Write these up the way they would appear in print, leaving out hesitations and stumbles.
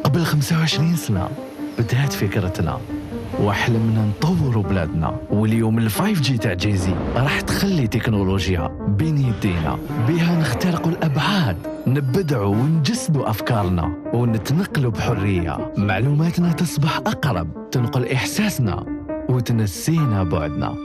قبل 25 سنة بدات فكرتنا وحلمنا نطوروا بلادنا، واليوم ال 5G تاع جيزي راح تخلي تكنولوجيا بين يدينا، بها نخترقوا الأبعاد، نبدعوا ونجسدوا أفكارنا ونتنقلوا بحرية. معلوماتنا تصبح أقرب، تنقل إحساسنا وتنسينا بعدنا.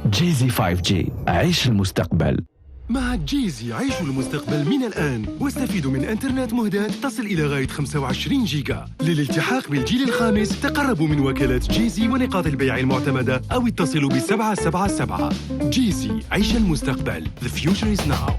جيزي 5G، عيش المستقبل. مع جيزي عيشوا المستقبل من الآن واستفيدوا من إنترنت مهدات تصل إلى غاية 25 جيجا. للالتحاق بالجيل الخامس تقربوا من وكالات جيزي ونقاط البيع المعتمدة أو اتصلوا ب777. جيزي عيش المستقبل. The future is now.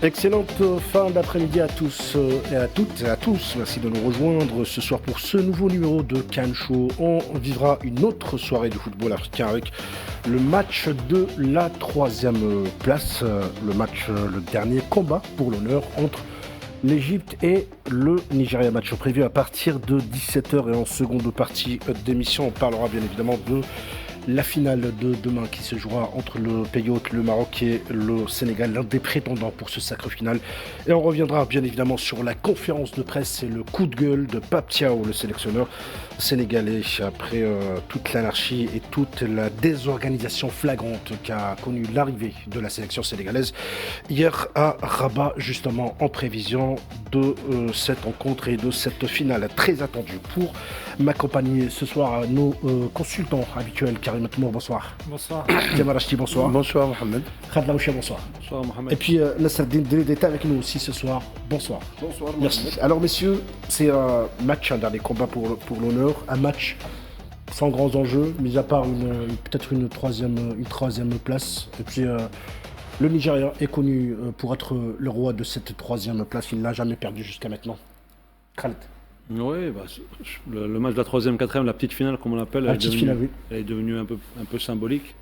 Excellente fin d'après-midi à tous et à toutes et à tous. Merci de nous rejoindre ce soir pour ce nouveau numéro de Cannes Show. On vivra une autre soirée de football africain avec le match de la 3e place, le dernier combat pour l'honneur entre l'Égypte et le Nigeria. Match prévu à partir de 17h et en seconde partie d'émission, on parlera bien évidemment de la finale de demain qui se jouera entre le pays hôte, le Maroc et le Sénégal, l'un des prétendants pour ce sacre final. Et on reviendra bien évidemment sur la conférence de presse et le coup de gueule de Pape Thiaw, le sélectionneur sénégalais, après toute l'anarchie et toute la désorganisation flagrante qu'a connue l'arrivée de la sélection sénégalaise hier à Rabat, justement en prévision de cette rencontre et de cette finale très attendue. Pour m'accompagner ce soir, nos consultants habituels. Karim Atmour, bonsoir. Bonsoir. Jamal Rachdi, bonsoir. Bonsoir Mohamed. Khaled Laouchia, bonsoir. Bonsoir Mohamed. Et puis Nasreddin Deled est avec nous aussi ce soir. Bonsoir. Bonsoir Mohamed. Merci. Alors messieurs, c'est un match, un dernier combat pour l'honneur, un match sans grands enjeux, mis à part peut-être une troisième place. Et puis le Nigeria est connu pour être le roi de cette 3e place. Il ne l'a jamais perdu jusqu'à maintenant. Khaled. Oui, le match de la 3e, 4e, la petite finale comme on l'appelle, elle est devenue un peu symbolique.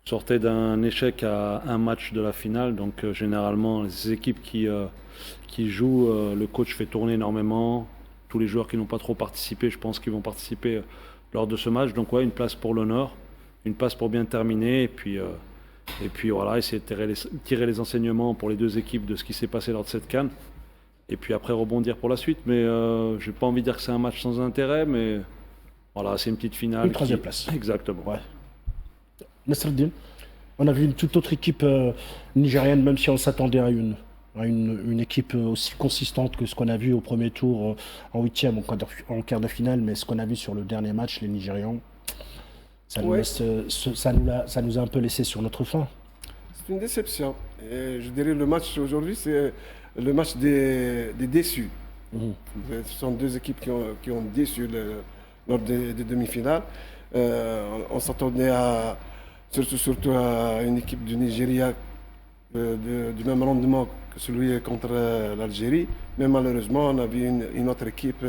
Sortait d'un échec à un match de la finale, donc généralement les équipes qui jouent, le coach fait tourner énormément. Tous les joueurs qui n'ont pas trop participé, je pense qu'ils vont participer lors de ce match. Donc ouais, une place pour l'honneur, une place pour bien terminer, et puis voilà, essayer de tirer les enseignements pour les deux équipes de ce qui s'est passé lors de cette CAN. Et puis après rebondir pour la suite. Mais je n'ai pas envie de dire que c'est un match sans intérêt, mais voilà, c'est une petite finale. Une 3e place. Exactement. Ouais. Nasreddin, on a vu une toute autre équipe nigérienne, même si on s'attendait à une équipe aussi consistante que ce qu'on a vu au premier tour en 8e, en quart de finale. Mais ce qu'on a vu sur le dernier match, les Nigérians, ça nous a un peu laissé sur notre faim. C'est une déception. Et je dirais le match aujourd'hui, c'est le match des déçus. Ce sont deux équipes qui ont déçu lors des demi-finales. On s'attendait surtout à une équipe du Nigeria du même rendement que celui contre l'Algérie. Mais malheureusement, on a vu une autre équipe,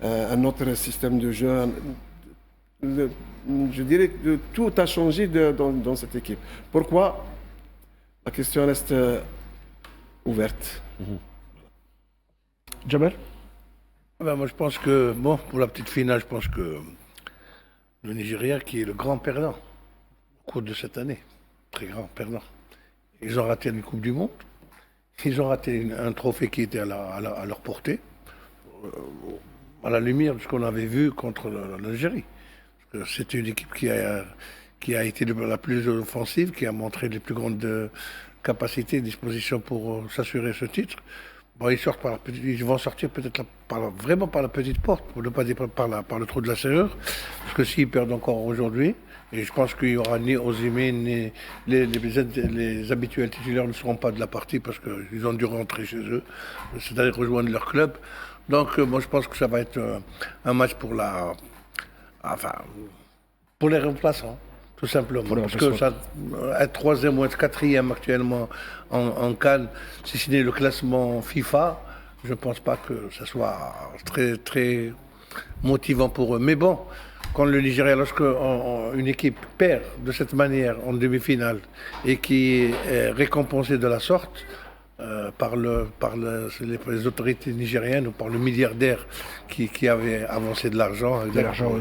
un autre système de jeu. Je dirais que tout a changé dans cette équipe. Pourquoi? La question reste ouverte. Jamal? Moi je pense que, pour la petite finale, je pense que le Nigeria qui est le grand perdant au cours de cette année, très grand perdant. Ils ont raté une Coupe du Monde, ils ont raté un trophée qui était à leur portée, à la lumière de ce qu'on avait vu contre l'Algérie. C'était une équipe qui a été la plus offensive, qui a montré les plus grandes capacités et dispositions pour s'assurer ce titre. Ils vont sortir peut-être vraiment par la petite porte, pour ne pas dire par le trou de la serrure, parce que s'ils perdent encore aujourd'hui, et je pense qu'il n'y aura ni Osimhen ni les habituels titulaires ne seront pas de la partie parce qu'ils ont dû rentrer chez eux, c'est-à-dire rejoindre leur club. Donc moi je pense que ça va être un match pour les remplaçants. Tout simplement. Parce que être 3e ou être 4e actuellement en CAN, si ce n'est le classement FIFA, je ne pense pas que ça soit très, très motivant pour eux. Mais bon, quand le Nigeria, lorsque une équipe perd de cette manière en demi-finale et qui est récompensée de la sorte par les autorités nigériennes ou par le milliardaire qui avait avancé de l'argent,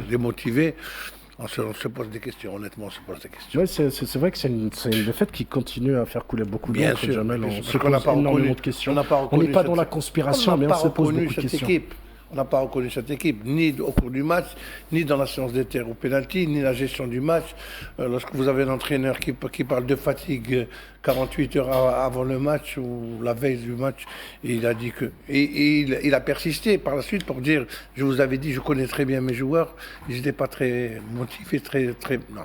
démotivé, on se pose des questions, honnêtement, on se pose des questions. Oui, c'est vrai que c'est une défaite qui continue à faire couler beaucoup d'encre, Jamel. On se pose énormément de questions. On n'est pas dans la conspiration, mais on se pose beaucoup de questions. On n'a pas reconnu cette équipe, ni au cours du match, ni dans la séance des tirs au pénalty, ni la gestion du match. Lorsque vous avez un entraîneur qui parle de fatigue 48 heures avant le match ou la veille du match, il a dit que... Et il a persisté par la suite pour dire, je vous avais dit, je connais très bien mes joueurs, ils n'étaient pas très motivés, non.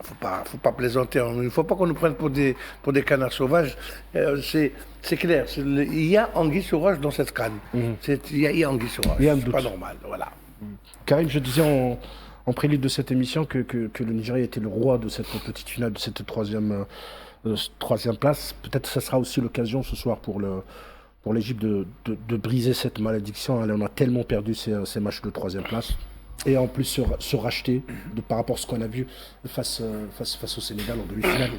Faut pas plaisanter. Il ne faut pas qu'on nous prenne pour des canards sauvages. C'est clair. Il y a anguille sauvage dans cette canne. Il y a anguille sauvage. C'est pas normal. Voilà. Karim, je disais en prélude de cette émission que le Nigeria était le roi de cette petite finale, de cette troisième place. Peut-être que ça sera aussi l'occasion ce soir pour l'Égypte de briser cette malédiction. On a tellement perdu ces matchs de troisième place. Et en plus se racheter par rapport à ce qu'on a vu face au Sénégal en demi-finale.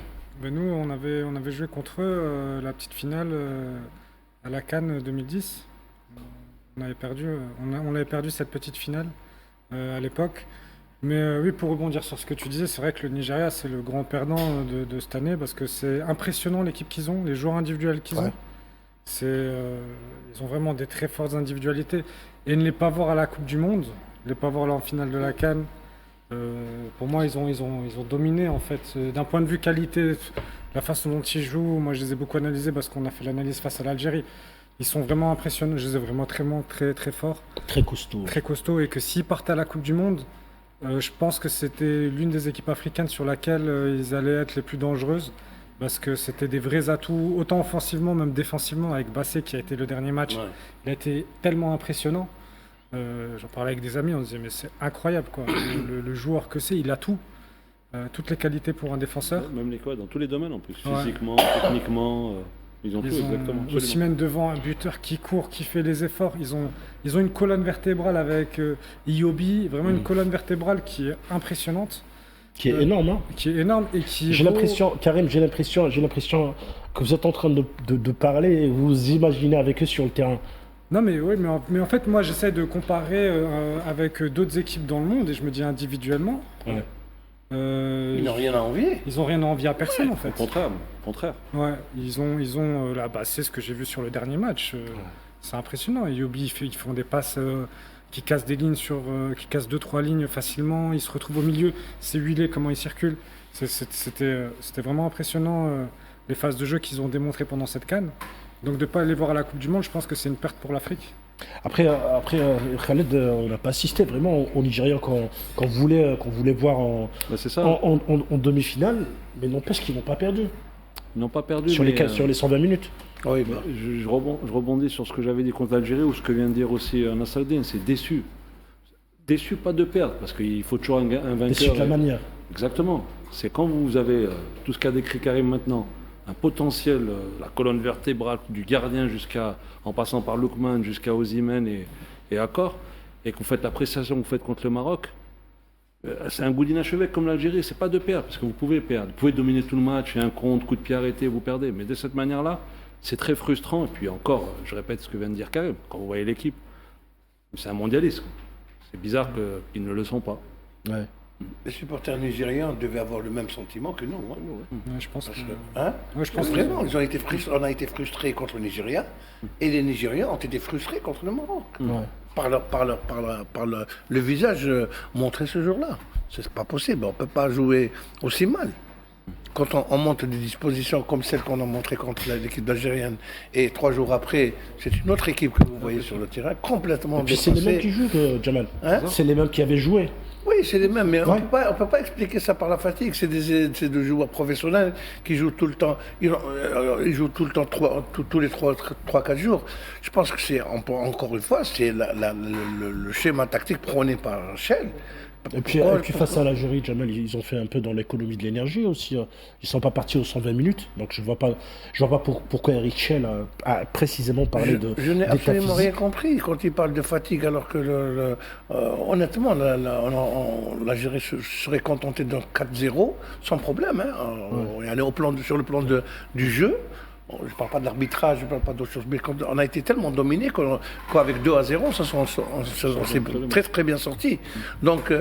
Ben nous, on avait joué contre eux la petite finale à la CAN 2010. On avait perdu cette petite finale à l'époque. Mais oui, pour rebondir sur ce que tu disais, c'est vrai que le Nigeria, c'est le grand perdant de cette année parce que c'est impressionnant l'équipe qu'ils ont, les joueurs individuels qu'ils ont. Ils ont vraiment des très fortes individualités. Et ne les pas voir à la Coupe du Monde, ne pas voir là en finale de la CAN, pour moi ils ont dominé en fait. D'un point de vue qualité, la façon dont ils jouent, moi je les ai beaucoup analysés parce qu'on a fait l'analyse face à l'Algérie. Ils sont vraiment impressionnants, je les ai vraiment très très forts. Très costauds. Très costauds, et que s'ils partaient à la Coupe du Monde, je pense que c'était l'une des équipes africaines sur laquelle ils allaient être les plus dangereuses. Parce que c'était des vrais atouts, autant offensivement, même défensivement, avec Bassé qui a été le dernier match. Ouais. Il a été tellement impressionnant. J'en parlais avec des amis, on disait mais c'est incroyable quoi. Le joueur que c'est, il a tout, toutes les qualités pour un défenseur. Même les quoi, dans tous les domaines en plus, physiquement, techniquement, ils ont tout exactement. Osimhen devant, un buteur qui court, qui fait les efforts. Ils ont une colonne vertébrale avec Iwobi, vraiment une colonne vertébrale qui est impressionnante. Qui est énorme, hein. Qui est énorme et qui. J'ai l'impression, Karim, j'ai l'impression que vous êtes en train de parler et vous imaginez avec eux sur le terrain. Non mais oui, mais en fait moi j'essaie de comparer avec d'autres équipes dans le monde et je me dis individuellement. Ouais. Ils n'ont rien à envier. Ils n'ont rien à envier à personne en fait. Au contraire. Ouais, ils ont là, c'est ce que j'ai vu sur le dernier match. C'est impressionnant. Iwobi, ils font des passes qui cassent des lignes qui cassent 2-3 lignes facilement. Ils se retrouvent au milieu. C'est huilé comment ils circulent. C'était vraiment impressionnant les phases de jeu qu'ils ont démontrées pendant cette CAN. Donc de ne pas aller voir à la Coupe du Monde, je pense que c'est une perte pour l'Afrique. Après Khaled, on n'a pas assisté vraiment au Nigeria qu'on voulait voir en demi-finale, mais n'empêche qu'ils n'ont pas perdu. Ils n'ont pas perdu sur les 120 minutes. Oui, je rebondis sur ce que j'avais dit contre l'Algérie ou ce que vient de dire aussi Nassaudine, c'est déçu. Déçu pas de perdre, parce qu'il faut toujours un vainqueur. Déçu de la manière. Exactement. C'est quand vous avez tout ce qu'a décrit Karim maintenant, un potentiel, la colonne vertébrale du gardien en passant par Lookman jusqu'à Osimhen et Accor, et que vous faites la prestation que vous faites contre le Maroc, c'est un goût d'inachevé comme l'Algérie, c'est pas de perdre, parce que vous pouvez perdre. Vous pouvez dominer tout le match, et un contre, coup de pied arrêté, vous perdez. Mais de cette manière-là, c'est très frustrant. Et puis encore, je répète ce que vient de dire Karim, quand vous voyez l'équipe, c'est un mondialiste. C'est bizarre qu'ils ne le sont pas. Ouais. Les supporters nigériens devaient avoir le même sentiment que nous. Hein. Ouais, je pense je pense vraiment, on a été frustrés contre le Nigeria et les Nigériens ont été frustrés contre le Maroc. Par le visage montré ce jour-là. C'est pas possible, on ne peut pas jouer aussi mal. Quand on monte des dispositions comme celles qu'on a montrées contre l'équipe algérienne et 3 jours après, c'est une autre équipe que vous voyez sur le terrain, complètement dépassée. C'est les mêmes qui jouent, Jamal. C'est les mêmes qui avaient joué. Oui, c'est les mêmes, mais on ne peut pas expliquer ça par la fatigue. C'est des joueurs professionnels qui jouent tout le temps. Ils jouent tout le temps, tous les 3-4 jours. Je pense que c'est, encore une fois, c'est le schéma tactique prôné par Shell. Et puis face à l'Algérie, Jamel, ils ont fait un peu dans l'économie de l'énergie aussi. Ils sont pas partis aux 120 minutes, donc je vois pas pourquoi Eric Schell a précisément parlé de. Je n'ai absolument rien compris quand il parle de fatigue, alors que honnêtement, l'Algérie serait contentée d'un 4-0 sans problème. On est allé sur le plan du jeu. Je ne parle pas de l'arbitrage, je ne parle pas d'autre chose, mais on a été tellement dominé qu'avec 2-0, on s'est très très bien sorti. Donc,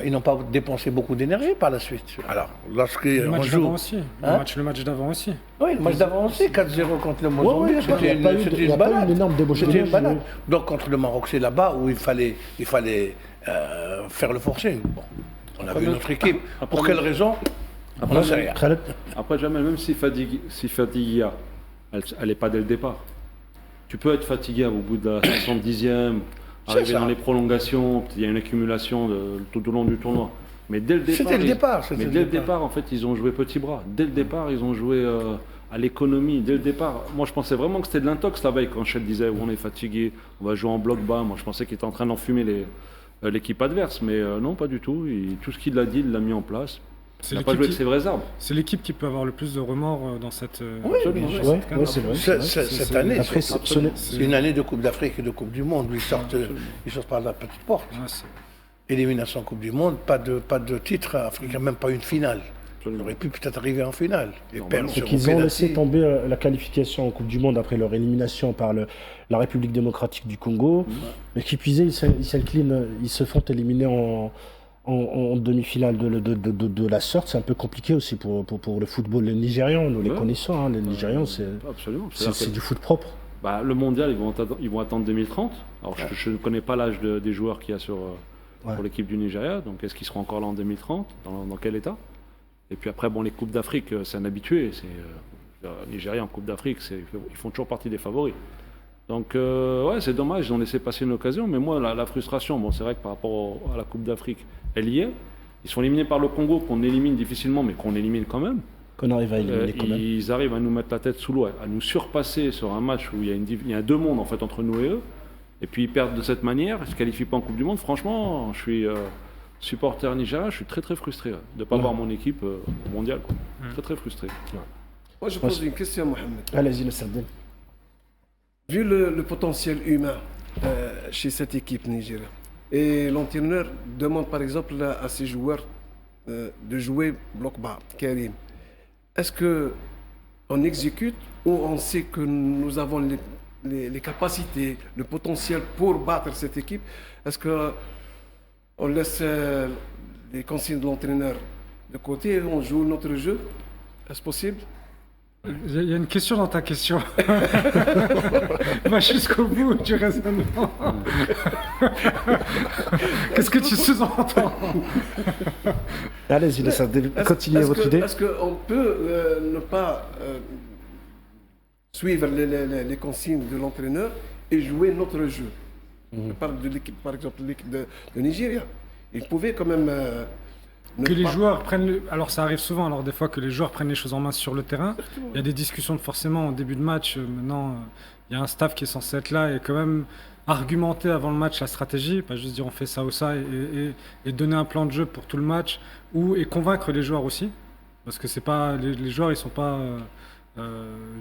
ils n'ont pas dépensé beaucoup d'énergie par la suite. Alors, le match d'avant aussi. Le match d'avant aussi. Oui, le match d'avant aussi, 4-0 contre le Mozambique. C'était une énorme débauche d'énergie. Donc, contre le Maroc, c'est là-bas où il fallait faire le forcing. Bon, on a vu notre équipe. Pour quelle raison? Après, jamais, même si fatigué, elle n'est pas dès le départ. Tu peux être fatigué au bout de la 70e, arriver dans les prolongations, il y a une accumulation tout au long du tournoi. Mais dès le départ, en fait, ils ont joué petit bras. Dès le départ, ils ont joué à l'économie. Dès le départ, moi, je pensais vraiment que c'était de l'intox la veille quand Schell disait on est fatigué, on va jouer en bloc bas. Moi, je pensais qu'il était en train d'enfumer l'équipe adverse, mais non, pas du tout. Tout ce qu'il a dit, il l'a mis en place. Il n'a pas joué avec ses vraies armes. C'est l'équipe qui peut avoir le plus de remords dans cette. Oui, c'est vrai. Cette année, c'est une année de Coupe d'Afrique et de Coupe du Monde. Ils sortent par la petite porte. Élimination Coupe du Monde, pas de titre africain, même pas une finale. Ils auraient pu peut-être arriver en finale. C'est qu'ils ont laissé tomber la qualification en Coupe du Monde après leur élimination par la République démocratique du Congo. Mais qui puisait, ils se font éliminer en demi-finale de la sorte. C'est un peu compliqué aussi pour le football nigérian. Nous les connaissons, les Nigérians, c'est du foot propre. Le mondial, ils vont attendre 2030. Alors je ne connais pas l'âge des joueurs qu'il y a pour l'équipe du Nigeria. Donc est-ce qu'ils seront encore là en 2030 dans quel état? Et puis après, les Coupes d'Afrique, c'est un habitué. Nigeria en Coupe d'Afrique, ils font toujours partie des favoris. Donc, c'est dommage, ils ont laissé passer une occasion. Mais moi, la frustration, c'est vrai que par rapport à la Coupe d'Afrique, elle y est. Ils sont éliminés par le Congo, qu'on élimine difficilement, mais qu'on élimine quand même. Qu'on arrive à éliminer quand même. Ils arrivent à nous mettre la tête sous l'eau, à nous surpasser sur un match où il y a deux mondes en fait, entre nous et eux. Et puis ils perdent de cette manière, ils ne se qualifient pas en Coupe du Monde. Franchement, je suis supporter nigérien, je suis très très frustré de ne pas voir mon équipe au mondial. Très très frustré. Moi, je pose une question, Mohamed. Allez-y, le Sardin. Vu le potentiel humain chez cette équipe nigérienne, et l'entraîneur demande par exemple à ses joueurs de jouer bloc bas, Karim, est-ce qu'on exécute ou on sait que nous avons les capacités, le potentiel pour battre cette équipe? Est-ce qu'on laisse les consignes de l'entraîneur de côté et on joue notre jeu? Est-ce possible? Il y a une question dans ta question. Va jusqu'au bout du raisonnement. Qu'est-ce que tu sous-entends? Allez-y, continuez votre idée. Est-ce qu'on peut ne pas suivre les consignes de l'entraîneur et jouer notre jeu? Je parle de l'équipe, par exemple, l'équipe de Nigeria. Ils pouvaient quand même... joueurs prennent... Alors ça arrive souvent, alors des fois que les joueurs prennent les choses en main sur le terrain. Il y a des discussions forcément au début de match. Maintenant, il y a un staff qui est censé être là et quand même argumenter avant le match la stratégie, pas juste dire on fait ça ou ça, et donner un plan de jeu pour tout le match, et convaincre les joueurs aussi. Parce que c'est pas les joueurs, ils sont pas...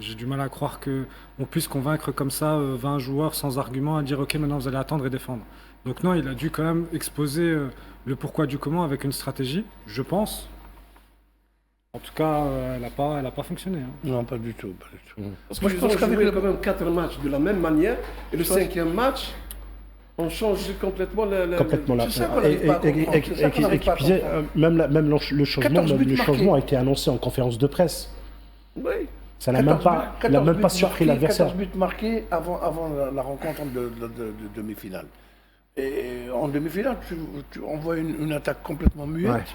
j'ai du mal à croire qu'on puisse convaincre comme ça 20 joueurs sans argument à dire ok, maintenant vous allez attendre et défendre. Donc non, il a dû quand même exposer le pourquoi du comment avec une stratégie, je pense. En tout cas, elle a pas fonctionné. Non, pas du tout. Parce que je pense qu'on joué quand même 4 matchs de la même manière, et le 5e match, on change complètement complètement là. Même le changement a été annoncé en conférence de presse. Oui. Ça n'a même pas surpris l'adversaire. 14 buts marqués avant la rencontre de demi-finale. Et en demi-finale, on voit une attaque complètement muette,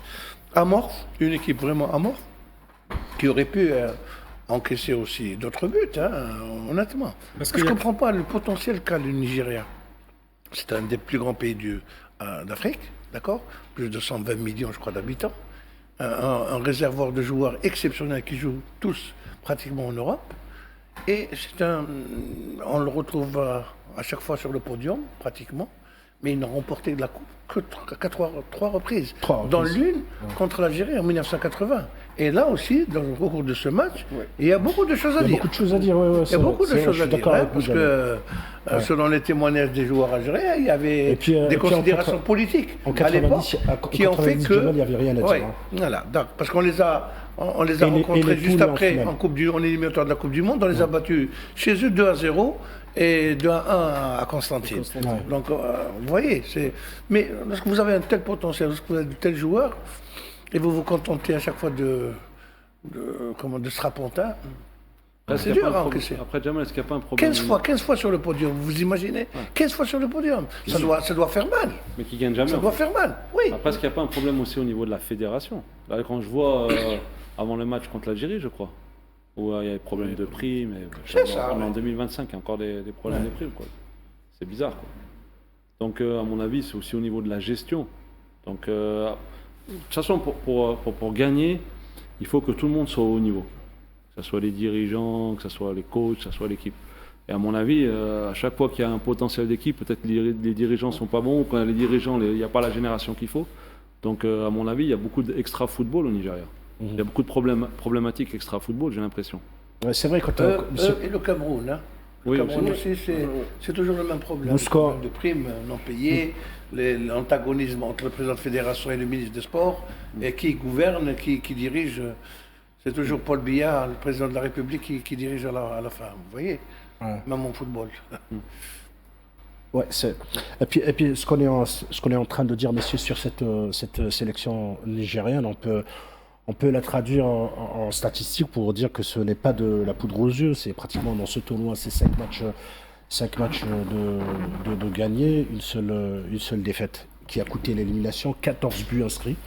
amorphe, une équipe vraiment amorphe, qui aurait pu encaisser aussi d'autres buts, honnêtement. Parce que je ne comprends pas le potentiel qu'a le Nigeria. C'est un des plus grands pays d'Afrique, d'accord? Plus de 120 millions, je crois, d'habitants. Un réservoir de joueurs exceptionnels qui jouent tous pratiquement en Europe. Et on le retrouve à chaque fois sur le podium, pratiquement. mais ils n'ont remporté de la Coupe qu'à trois reprises. Dans l'une, contre l'Algérie en 1980. Et là aussi, au cours de ce match, il y a beaucoup de choses à dire. Il y a beaucoup de choses à dire, il y a beaucoup de choses à dire, parce que selon les témoignages des joueurs algériens, il y avait des considérations politiques à l'époque qui ont fait que... Il n'y avait rien à dire. Voilà, parce qu'on les a rencontrés juste après en éliminatoire de la Coupe du Monde. On les a battus chez eux 2-0 et 2-1 à Constantine. Donc, vous voyez, mais lorsque vous avez un tel potentiel, lorsque vous avez de tels joueurs, et vous vous contentez à chaque fois de strapontin, c'est dur à encaisser. Après, Jamal, est-ce qu'il n'y a pas un problème 15 fois sur le podium, vous imaginez 15 fois sur le podium, ça doit faire mal. Mais qui gagne jamais. Ça doit faire mal, oui. Après, est-ce qu'il n'y a pas un problème aussi au niveau de la fédération? Là, quand je vois, avant le match contre l'Algérie, je crois, où il y a des problèmes de primes, en 2025, il y a encore des problèmes de primes, quoi. C'est bizarre, quoi. Donc, à mon avis, c'est aussi au niveau de la gestion. Donc, de toute façon, pour gagner, il faut que tout le monde soit au haut niveau. Que ce soit les dirigeants, que ce soit les coachs, que ce soit l'équipe. Et à mon avis, à chaque fois qu'il y a un potentiel d'équipe, peut-être les dirigeants ne sont pas bons, ou quand les dirigeants, il n'y a pas la génération qu'il faut. Donc, à mon avis, il y a beaucoup d'extra-football au Nigeria. Il y a beaucoup de problématiques extra-football, j'ai l'impression. Ouais, c'est vrai, quand et le Cameroun, hein. Le Cameroun aussi, c'est toujours le même problème. Le problème de primes non payées, l'antagonisme entre le président de la fédération et le ministre des Sports, et qui gouverne, qui dirige. C'est toujours Paul Biya, le président de la République, qui dirige à la fin. Vous voyez, même en football. Ouais, et puis ce qu'on est en train de dire, messieurs, sur cette sélection nigérienne, on peut la traduire en statistiques pour dire que ce n'est pas de la poudre aux yeux. C'est pratiquement dans ce tournoi, c'est 5 matchs de gagner, une seule défaite qui a coûté l'élimination, 14 buts inscrits,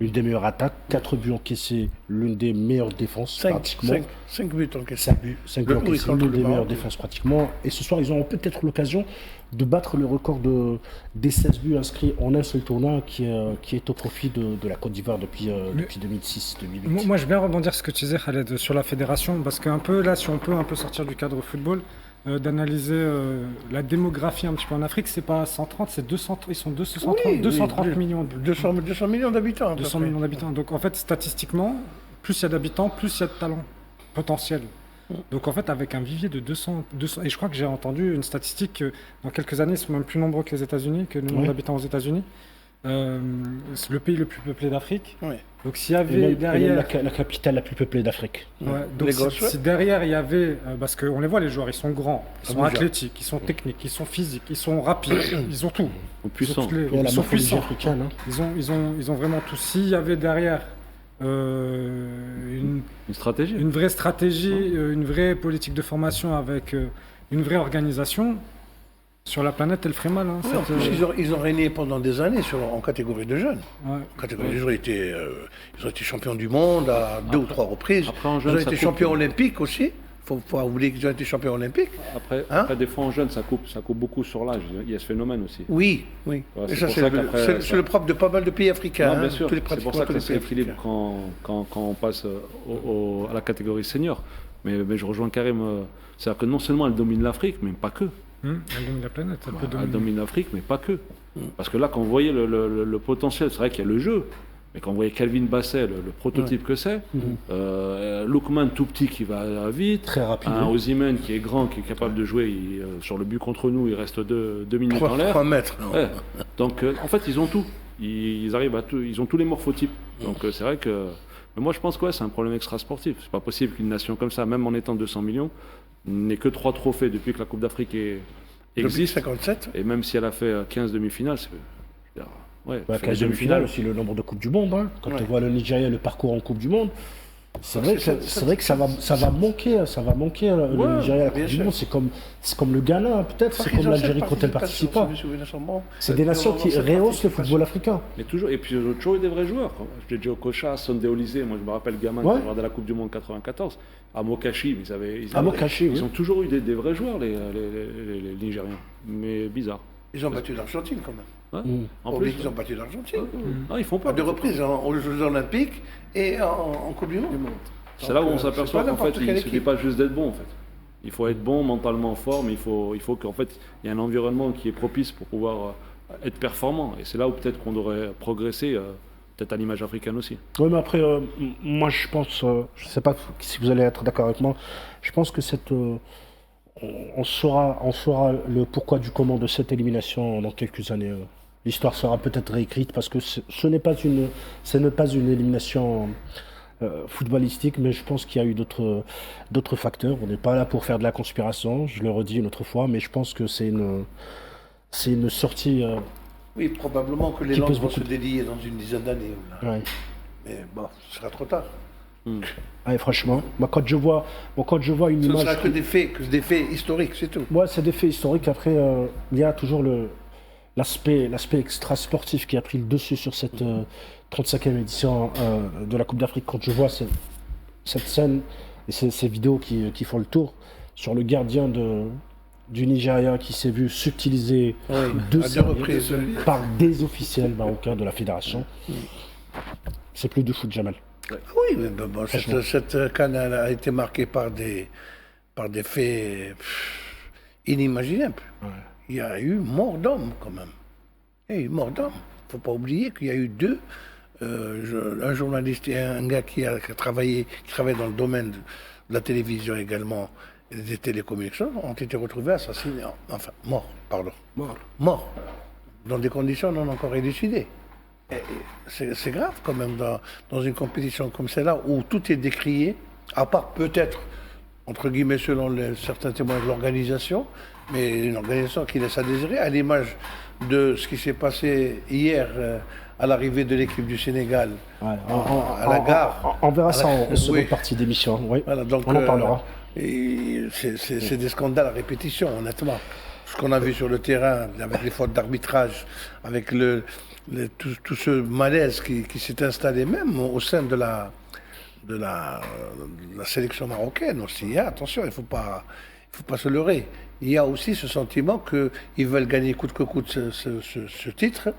une des meilleures attaques, 4 buts encaissés, l'une des meilleures défenses pratiquement. 5 buts encaissés. 5 buts encaissés, l'une des meilleures défenses pratiquement. Et ce soir, ils auront peut-être l'occasion de battre le record des 16 buts inscrits en un seul tournoi qui est au profit de la Côte d'Ivoire depuis 2006-2008. Moi, je vais bien rebondir sur ce que tu disais, Khaled, sur la fédération, parce qu'un peu là, si on peut un peu sortir du cadre football, d'analyser la démographie un petit peu en Afrique, c'est pas 130, c'est 200, ils sont 230 millions. 200 millions d'habitants. 200 millions d'habitants. Donc en fait, statistiquement, plus il y a d'habitants, plus il y a de talent potentiel. Donc en fait, avec un vivier de 200, et je crois que j'ai entendu une statistique que dans quelques années, ils sont même plus nombreux que les États-Unis, que le nombre d'habitants aux États-Unis. C'est le pays le plus peuplé d'Afrique. Donc s'il y avait derrière la capitale la plus peuplée d'Afrique. Donc si derrière il y avait, parce qu'on les voit, les joueurs, ils sont grands, ils sont athlétiques, ils sont techniques, ils sont physiques, ils sont rapides, ils ont tout. Puissants. Ils sont puissants. Africaine, hein. Ils ont vraiment tout. S'il y avait derrière une stratégie, une vraie stratégie, une vraie politique de formation avec une vraie organisation. Sur la planète, elle ferait mal. Hein, ils ont régné pendant des années en catégorie de jeunes. Ils ont été champions du monde à 2 ou 3 reprises. Ils ont été champions olympiques aussi. Il ne faut pas oublier qu'ils ont été champions olympiques. Après, des fois en jeune, ça coupe beaucoup sur l'âge. Il y a ce phénomène aussi. Oui. Ouais, c'est le propre de pas mal de pays africains. Non, bien sûr. C'est pour ça que c'est équilibre quand on passe à la catégorie senior. Mais je rejoins Karim. C'est-à-dire que non seulement elle domine l'Afrique, mais pas que. Elle domine la planète. Elle domine l'Afrique, mais pas que. Parce que là, quand vous voyez le potentiel, c'est vrai qu'il y a le jeu. Mais quand vous voyez Calvin Bassett, le prototype que c'est, Lookman tout petit qui va vite, très rapide, un Osimhen qui est grand, qui est capable de jouer sur le but contre nous, il reste 2 minutes en l'air. 3 mètres. Donc en fait, ils ont tout. Ils arrivent à tout. Ils ont tous les morphotypes. Donc c'est vrai que. Mais moi, je pense que c'est un problème extra-sportif. C'est pas possible qu'une nation comme ça, même en étant 200 millions, n'ait que 3 trophées depuis que la Coupe d'Afrique existe. Depuis 57. Et même si elle a fait 15 demi-finales, c'est. 15 demi-finales aussi, le nombre de Coupes du Monde. Hein. Quand on voit le Nigeria, le parcours en Coupe du Monde, c'est vrai que ça va manquer le Nigeria à la Coupe du Monde. C'est comme le Ghana, peut-être, c'est comme l'Algérie quand elle participe pas. C'est des nations qui rehaussent le football africain. Mais toujours, et puis ils ont toujours eu des vrais joueurs. Je l'ai dit au Kocha, Sondé Olysée, moi je me rappelle gamin qui regardait la Coupe du Monde 94. À Mokashi, ils ont toujours eu des vrais joueurs, les Nigériens. Mais bizarre. Ils ont battu l'Argentine quand même. En plus, ils ont battu l'Argentine. Ils font pas. À 2 reprises, aux Jeux Olympiques et en Coupe du Monde. C'est là où on s'aperçoit qu'en fait, il ne suffit pas juste d'être bon. En fait. Il faut être bon, mentalement fort, mais il faut qu'en fait, il y ait un environnement qui est propice pour pouvoir être performant. Et c'est là où peut-être qu'on devrait progresser, peut-être à l'image africaine aussi. Oui, mais après, moi je pense, je ne sais pas si vous allez être d'accord avec moi, je pense que on saura le pourquoi du comment de cette élimination dans quelques années. L'histoire sera peut-être réécrite parce que ce n'est pas une élimination footballistique, mais je pense qu'il y a eu d'autres facteurs. On n'est pas là pour faire de la conspiration, je le redis une autre fois, mais je pense que c'est une sortie. Oui, probablement que les langues vont se délier dans une dizaine d'années. Ouais. Mais bon, ce sera trop tard. Ouais, franchement, moi quand je vois une image. Ce ne sera que des faits historiques, c'est tout. Ouais, c'est des faits historiques. Après, il y a toujours l'aspect extra-sportif qui a pris le dessus sur cette 35e édition de la Coupe d'Afrique. Quand je vois cette scène et ces vidéos qui font le tour sur le gardien du Nigeria qui s'est vu subtiliser deux reprises par des officiels marocains de la fédération. C'est plus du foot, Jamal. Oui, mais bon, cette CAN a été marquée par des faits inimaginables. Ouais. Il y a eu mort d'homme quand même. Il y a eu mort d'homme. Il ne faut pas oublier qu'il y a eu un journaliste et un gars qui travaille dans le domaine de la télévision également et des télécommunications ont été retrouvés assassinés, enfin morts, dans des conditions non encore élucidées. C'est grave quand même dans une compétition comme celle-là où tout est décrié, à part peut-être, entre guillemets, selon certains témoins de l'organisation, mais une organisation qui laisse à désirer, à l'image de ce qui s'est passé hier à l'arrivée de l'équipe du Sénégal à la gare. On verra ça en seconde partie d'émission. Oui. Voilà, donc, on en parlera. C'est des scandales à répétition, honnêtement. Ce qu'on a vu sur le terrain, avec les fautes d'arbitrage, avec tout ce malaise qui s'est installé même au sein de la sélection marocaine aussi. Attention, il ne faut pas se leurrer. Il y a aussi ce sentiment qu'ils veulent gagner coûte que coûte ce titre,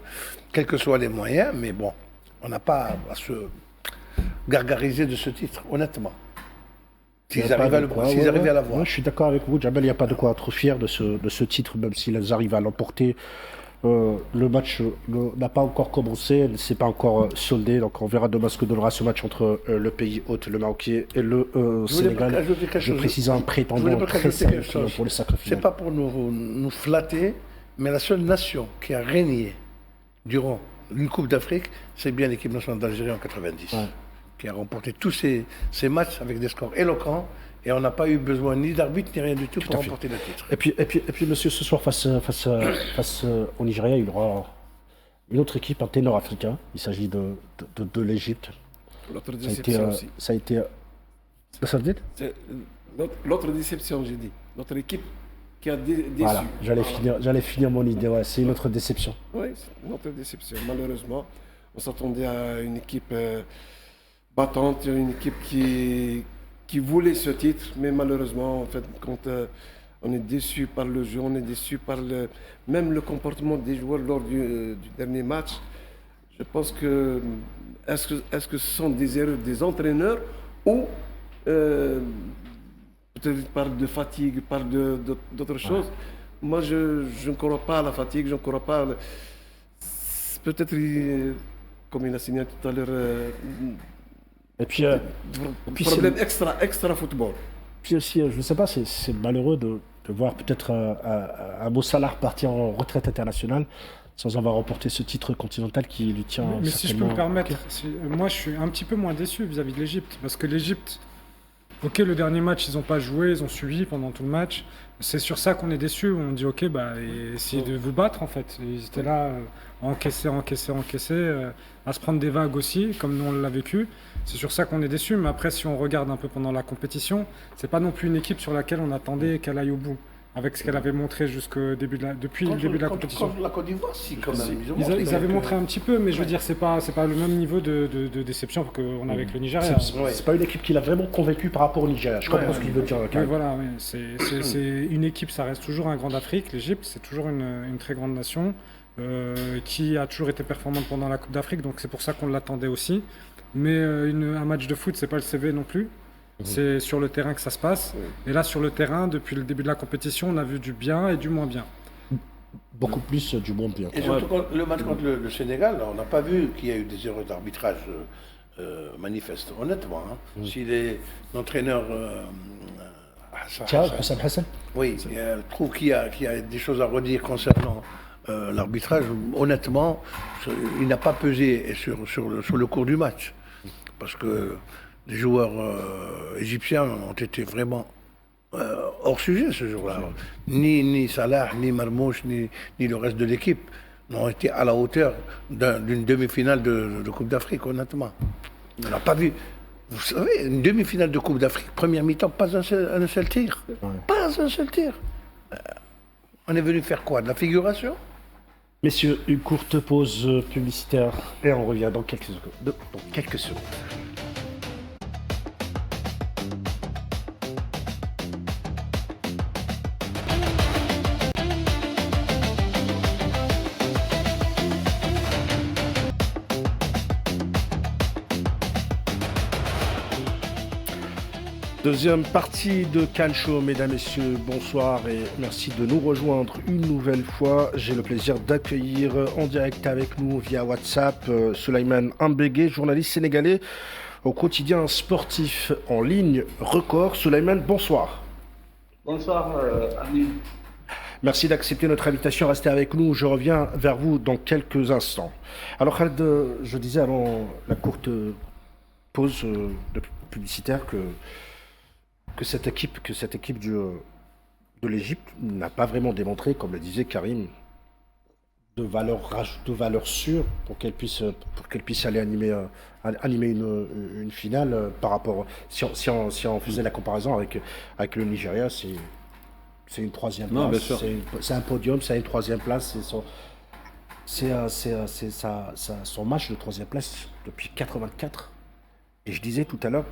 quels que soient les moyens, mais bon, on n'a pas à se gargariser de ce titre, honnêtement. S'ils arrivent à l'avoir. Moi, je suis d'accord avec vous, Jamel, il n'y a pas de quoi être fier de ce titre, même s'ils arrivent à l'emporter. Le match n'a pas encore commencé, ne s'est pas encore soldé, donc on verra demain ce que donnera ce match entre le pays hôte, le Maroc et le Sénégal. Je précise un prétendant très sérieux pour le sacrifice. C'est pas pour nous flatter, mais la seule nation qui a régné durant une Coupe d'Afrique, c'est bien l'équipe nationale d'Algérie en 90, qui a remporté tous ces matchs avec des scores éloquents. Et on n'a pas eu besoin ni d'arbitre ni rien du tout pour remporter le titre. Et puis, monsieur, ce soir, face au Nigeria, il y aura une autre équipe, un ténor africain. Il s'agit de l'Égypte. L'autre déception aussi. Ça a été. Ça veut dire l'autre déception, j'ai dit. Notre équipe qui a déçu. Voilà, j'allais finir mon idée. Ouais, c'est une autre déception. Oui, c'est une autre déception. Malheureusement, on s'attendait à une équipe battante, une équipe qui voulait ce titre, mais malheureusement, en fait, quand on est déçu par le jeu, on est déçu par même le comportement des joueurs lors du dernier match. Je pense que est-ce que ce sont des erreurs des entraîneurs ou peut-être par de fatigue, par d'autres choses. Moi, je ne crois pas à la fatigue, je ne crois pas. Peut-être, comme il a signé tout à l'heure. Et puis problème extra football. Puis aussi, je ne sais pas, c'est malheureux de voir peut-être un Mo Salah partir en retraite internationale sans avoir remporté ce titre continental qui lui tient. Mais si je peux me permettre, moi je suis un petit peu moins déçu vis-à-vis de l'Égypte, parce que l'Égypte, ok, le dernier match ils n'ont pas joué, ils ont suivi pendant tout le match. C'est sur ça qu'on est déçu. On dit ok, essayez de vous battre en fait. Ils étaient là, encaisser, à se prendre des vagues aussi, comme nous on l'a vécu. C'est sur ça qu'on est déçu. Mais après, si on regarde un peu pendant la compétition, c'est pas non plus une équipe sur laquelle on attendait qu'elle aille au bout, avec ce qu'elle avait montré depuis le début de la compétition. La Côte d'Ivoire, si, quand même. Ils avaient montré un petit peu, mais je veux dire, c'est pas le même niveau de déception qu'on a avec le Nigeria. C'est pas une équipe qui l'a vraiment convaincu par rapport au Nigeria. Je comprends ce qu'il veut dire. Mais voilà, c'est une équipe, ça reste toujours un grand d'Afrique. L'Égypte, c'est toujours une très grande nation qui a toujours été performante pendant la Coupe d'Afrique, donc c'est pour ça qu'on l'attendait aussi. Mais un match de foot, c'est pas le CV non plus. C'est sur le terrain que ça se passe. Et là, sur le terrain, depuis le début de la compétition, on a vu du bien et du moins bien. beaucoup plus du bon bien. Et surtout le match contre le Sénégal, on n'a pas vu qu'il y a eu des erreurs d'arbitrage manifestes, honnêtement. Si l'entraîneur Hassan oui, trouve qu'il y a des choses à redire concernant l'arbitrage, honnêtement, il n'a pas pesé sur le cours du match. Parce que les joueurs égyptiens ont été vraiment hors sujet ce jour-là. Ni Salah, ni Marmouche, ni le reste de l'équipe n'ont été à la hauteur d'une demi-finale de Coupe d'Afrique, honnêtement. On n'a pas vu. Vous savez, une demi-finale de Coupe d'Afrique, première mi-temps, pas un seul tir. Ouais. Pas un seul tir. On est venu faire quoi? De la figuration? Messieurs, une courte pause publicitaire et on revient dans quelques secondes. Deuxième partie de Can Show, mesdames, messieurs, bonsoir et merci de nous rejoindre une nouvelle fois. J'ai le plaisir d'accueillir en direct avec nous via WhatsApp Souleymane Ambégué, journaliste sénégalais au quotidien sportif en ligne Record. Souleymane, bonsoir. Bonsoir, Amine. Merci d'accepter notre invitation à rester avec nous. Je reviens vers vous dans quelques instants. Alors Khaled, je disais avant la courte pause publicitaire que cette équipe de l'Égypte n'a pas vraiment démontré, comme le disait Karim, de valeur sûre pour qu'elle puisse aller animer une finale par rapport. Si on faisait la comparaison avec le Nigeria, c'est une troisième place. Non, bien sûr. C'est un podium, c'est une troisième place. C'est son match de troisième place depuis 84. Et je disais tout à l'heure,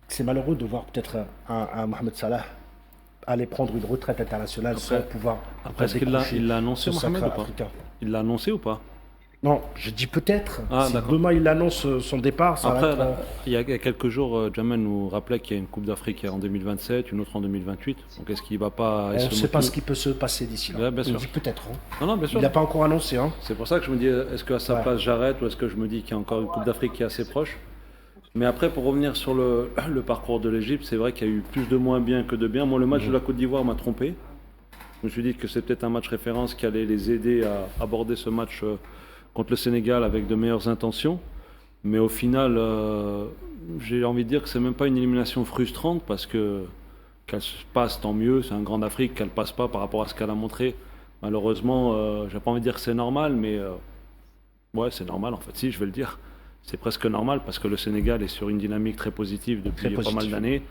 c'est malheureux de voir peut-être un Mohamed Salah aller prendre une retraite internationale sans pouvoir. Après, est-ce qu'il l'a annoncé, Mohamed, ou pas? Il l'a annoncé ou pas? Non, je dis peut-être. Si demain il annonce son départ, ça après, va être... il y a quelques jours, Jamel nous rappelait qu'il y a une Coupe d'Afrique en 2027, une autre en 2028. Donc est-ce qu'il ne va pas... On ne sait pas ce qui peut se passer d'ici là. Ouais, bien sûr. On dit peut-être. Non, bien sûr. Il n'a pas encore annoncé. C'est pour ça que je me dis, est-ce qu'à sa place j'arrête ou est-ce que je me dis qu'il y a encore une Coupe d'Afrique qui est assez proche? Mais après, pour revenir sur le parcours de l'Égypte, c'est vrai qu'il y a eu plus de moins bien que de bien. Moi, le match de la Côte d'Ivoire m'a trompé. Je me suis dit que c'est peut-être un match référence qui allait les aider à aborder ce match contre le Sénégal avec de meilleures intentions. Mais au final, j'ai envie de dire que c'est même pas une élimination frustrante parce que qu'elle se passe, tant mieux. C'est un Grand Afrique, qu'elle passe pas par rapport à ce qu'elle a montré. Malheureusement, j'ai pas envie de dire que c'est normal, mais ouais, c'est normal en fait. Si, je vais le dire. C'est presque normal parce que le Sénégal est sur une dynamique très positive depuis pas mal d'années.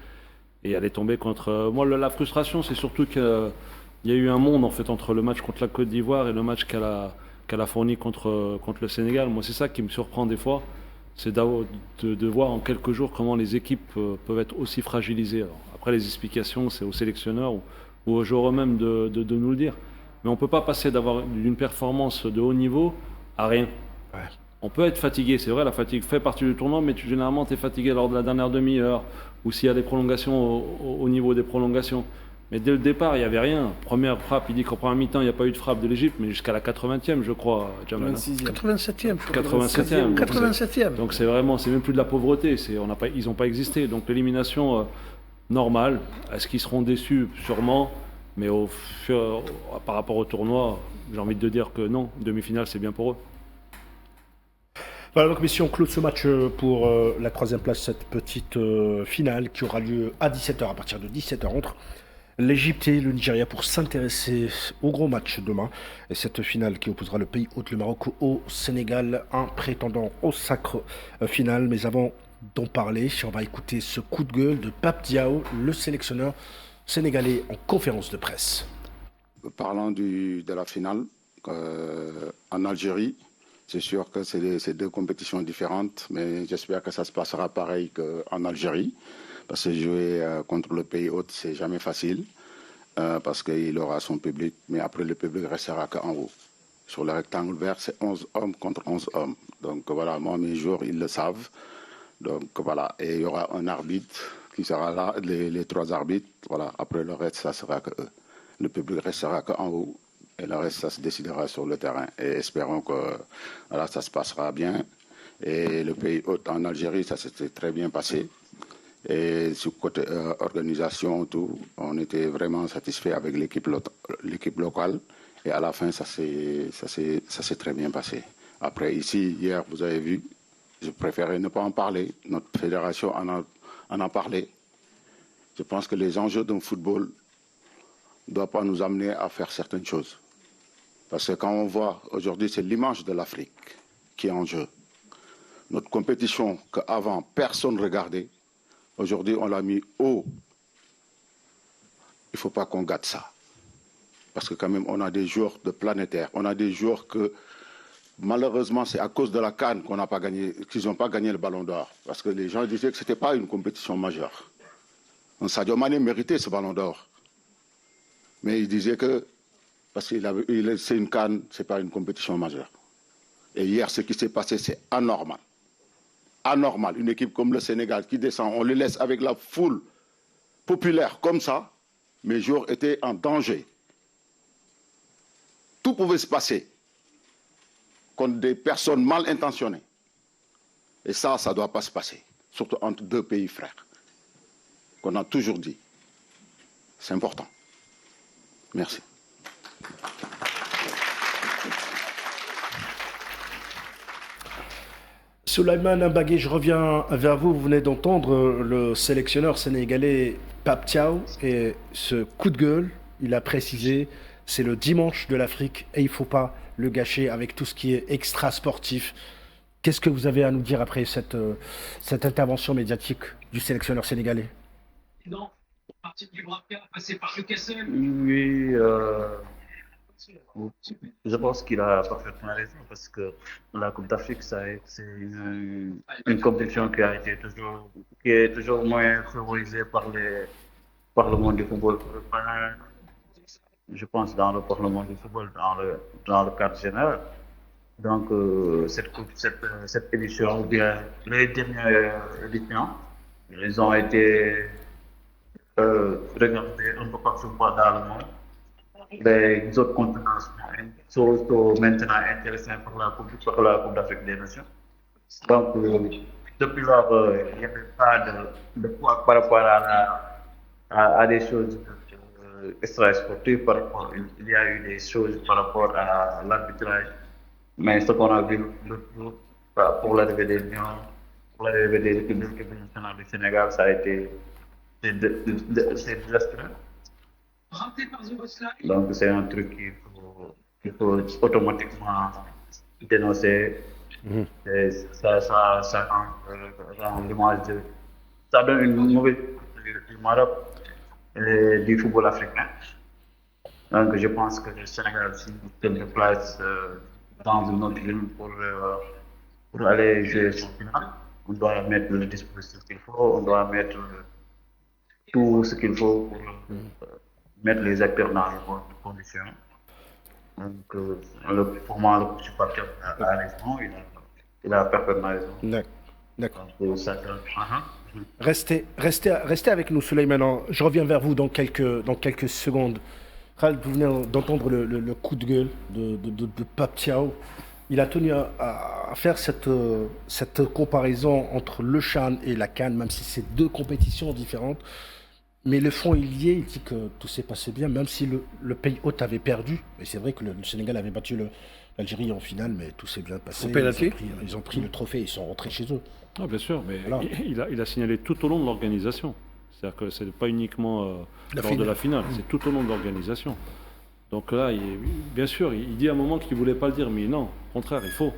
Et elle est tombée contre... Moi, la frustration, c'est surtout qu'il y a eu un monde en fait entre le match contre la Côte d'Ivoire et le match qu'elle a fourni contre le Sénégal. Moi, c'est ça qui me surprend des fois. C'est de voir en quelques jours comment les équipes peuvent être aussi fragilisées. Alors, après, les explications, c'est aux sélectionneurs ou aux joueurs eux-mêmes de nous le dire. Mais on ne peut pas passer d'avoir une performance de haut niveau à rien. Ouais. On peut être fatigué, c'est vrai, la fatigue fait partie du tournoi, mais généralement tu es fatigué lors de la dernière demi-heure ou s'il y a des prolongations au niveau des prolongations. Mais dès le départ, il n'y avait rien. Première frappe, il dit qu'en première mi-temps, il n'y a pas eu de frappe de l'Égypte, mais jusqu'à la 80e, je crois, Jamel. 87e. 87e. Donc c'est vraiment, c'est même plus de la pauvreté, ils n'ont pas existé. Donc l'élimination normale, est-ce qu'ils seront déçus? Sûrement, mais par rapport au tournoi, j'ai envie de dire que non, demi-finale, c'est bien pour eux. Voilà, donc messieurs, on clôt ce match pour la troisième place, cette petite finale qui aura lieu à 17h, à partir de 17h entre l'Égypte et le Nigeria pour s'intéresser au gros match demain. Et cette finale qui opposera le pays hôte, le Maroc, au Sénégal, un prétendant au sacre final. Mais avant d'en parler, on va écouter ce coup de gueule de Pape Diaw, le sélectionneur sénégalais en conférence de presse. Parlant de la finale en Algérie, c'est sûr que c'est deux compétitions différentes, mais j'espère que ça se passera pareil qu'en Algérie. Parce que jouer contre le pays hôte, c'est jamais facile, parce qu'il aura son public, mais après le public restera qu'en haut. Sur le rectangle vert, c'est 11 hommes contre 11 hommes. Donc voilà, moi, mes joueurs, ils le savent. Donc voilà, et il y aura un arbitre qui sera là, les trois arbitres. Voilà, après le reste, ça sera que eux. Le public restera qu'en haut. Et le reste, ça se décidera sur le terrain. Et espérons que voilà, ça se passera bien. Et le pays hôte en Algérie, ça s'était très bien passé. Et sur côté organisation, tout, on était vraiment satisfait avec l'équipe locale. Et à la fin, ça s'est très bien passé. Après, ici, hier, vous avez vu, je préférais ne pas en parler. Notre fédération en a parlé. Je pense que les enjeux d'un football ne doivent pas nous amener à faire certaines choses. Parce que quand on voit aujourd'hui, c'est l'image de l'Afrique qui est en jeu. Notre compétition qu'avant personne ne regardait, aujourd'hui on l'a mis haut. Il ne faut pas qu'on gâte ça. Parce que quand même on a des joueurs de planétaires, on a des joueurs que malheureusement c'est à cause de la CAN qu'on n'a pas gagné, qu'ils n'ont pas gagné le Ballon d'Or. Parce que les gens disaient que ce n'était pas une compétition majeure. Donc Sadio Mané méritait ce Ballon d'Or. Mais il disait que parce que c'est une CAN, ce n'est pas une compétition majeure. Et hier, ce qui s'est passé, c'est anormal. Anormal. Une équipe comme le Sénégal qui descend, on les laisse avec la foule populaire comme ça. Mes joueurs étaient en danger. Tout pouvait se passer contre des personnes mal intentionnées. Et ça ne doit pas se passer. Surtout entre deux pays frères. Qu'on a toujours dit. C'est important. Merci. Souleymane Mbagué, je reviens vers vous. Vous venez d'entendre le sélectionneur sénégalais Pape Thiaw et ce coup de gueule, il a précisé, c'est le dimanche de l'Afrique et il ne faut pas le gâcher avec tout ce qui est extra-sportif. Qu'est-ce que vous avez à nous dire après cette intervention médiatique du sélectionneur sénégalais? Oui, je pense qu'il a parfaitement raison parce que la Coupe d'Afrique, c'est une compétition qui est toujours moins favorisée par le monde du football. Je pense dans le monde du football, dans le cadre général. Donc cette édition, ou bien les dernières éditions, ils ont été regardés un peu partout dans le monde. Les autres continents sont maintenant intéressés par la Coupe d'Afrique des Nations. Donc, depuis lors, il n'y avait pas de poids par rapport à des choses extra-sportives. Il y a eu des choses par rapport à l'arbitrage. Mais ce qu'on a vu pour l'arrivée des Lions, pour l'arrivée des équipes nationales du Sénégal, ça a été désastreux. Donc c'est un truc qu'il faut automatiquement dénoncer. Ça rend l'image ça donne une mauvaise du Maroc et du football africain. Donc je pense que le Sénégal s'il se déplace dans une autre ligne pour aller jouer son final, on doit mettre le dispositif qu'il faut, on doit mettre tout ce qu'il faut pour mettre les acteurs dans les bonnes conditions. Donc, pour moi, le supporter a raison, il a parfaitement raison. D'accord. Donc, Restez avec nous, Souleymane. Je reviens vers vous dans quelques secondes. Khaled, vous venez d'entendre le coup de gueule de Pape Thiaw. Il a tenu à faire cette comparaison entre le CHAN et la CAN, même si c'est deux compétitions différentes. Mais le fond est lié, il dit que tout s'est passé bien, même si le pays hôte avait perdu. Et c'est vrai que le Sénégal avait battu l'Algérie en finale, mais tout s'est bien passé. Ils ont pris le trophée et ils sont rentrés chez eux. Ah, bien sûr, mais voilà. il a signalé tout au long de l'organisation. C'est-à-dire que ce n'est pas uniquement lors de la finale, c'est tout au long de l'organisation. Donc là, bien sûr, il dit à un moment qu'il ne voulait pas le dire, mais non, au contraire, il faut.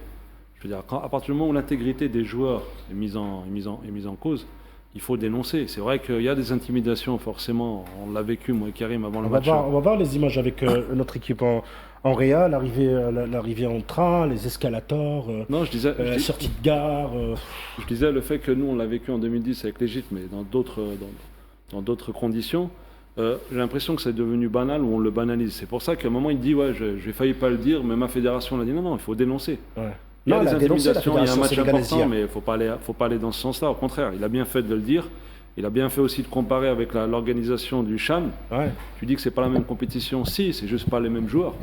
Je veux dire, à partir du moment où l'intégrité des joueurs est mise en cause, il faut dénoncer. C'est vrai qu'il y a des intimidations, forcément. On l'a vécu, moi et Karim, avant le match. On va voir les images avec notre équipe en Réa, l'arrivée en train, les escalators, sortie de gare. Je disais le fait que nous, on l'a vécu en 2010 avec l'Égypte, mais dans d'autres conditions. J'ai l'impression que c'est devenu banal ou on le banalise. C'est pour ça qu'à un moment, il dit ouais, j'ai failli pas le dire, mais ma fédération l'a dit non, il faut dénoncer. Ouais. Il y a des intimidations, il y a un match important, mais il ne faut pas aller dans ce sens-là. Au contraire, il a bien fait de le dire. Il a bien fait aussi de comparer avec l'organisation du CHAN. Ouais. Tu dis que c'est pas la même compétition. Si, c'est juste pas les mêmes joueurs.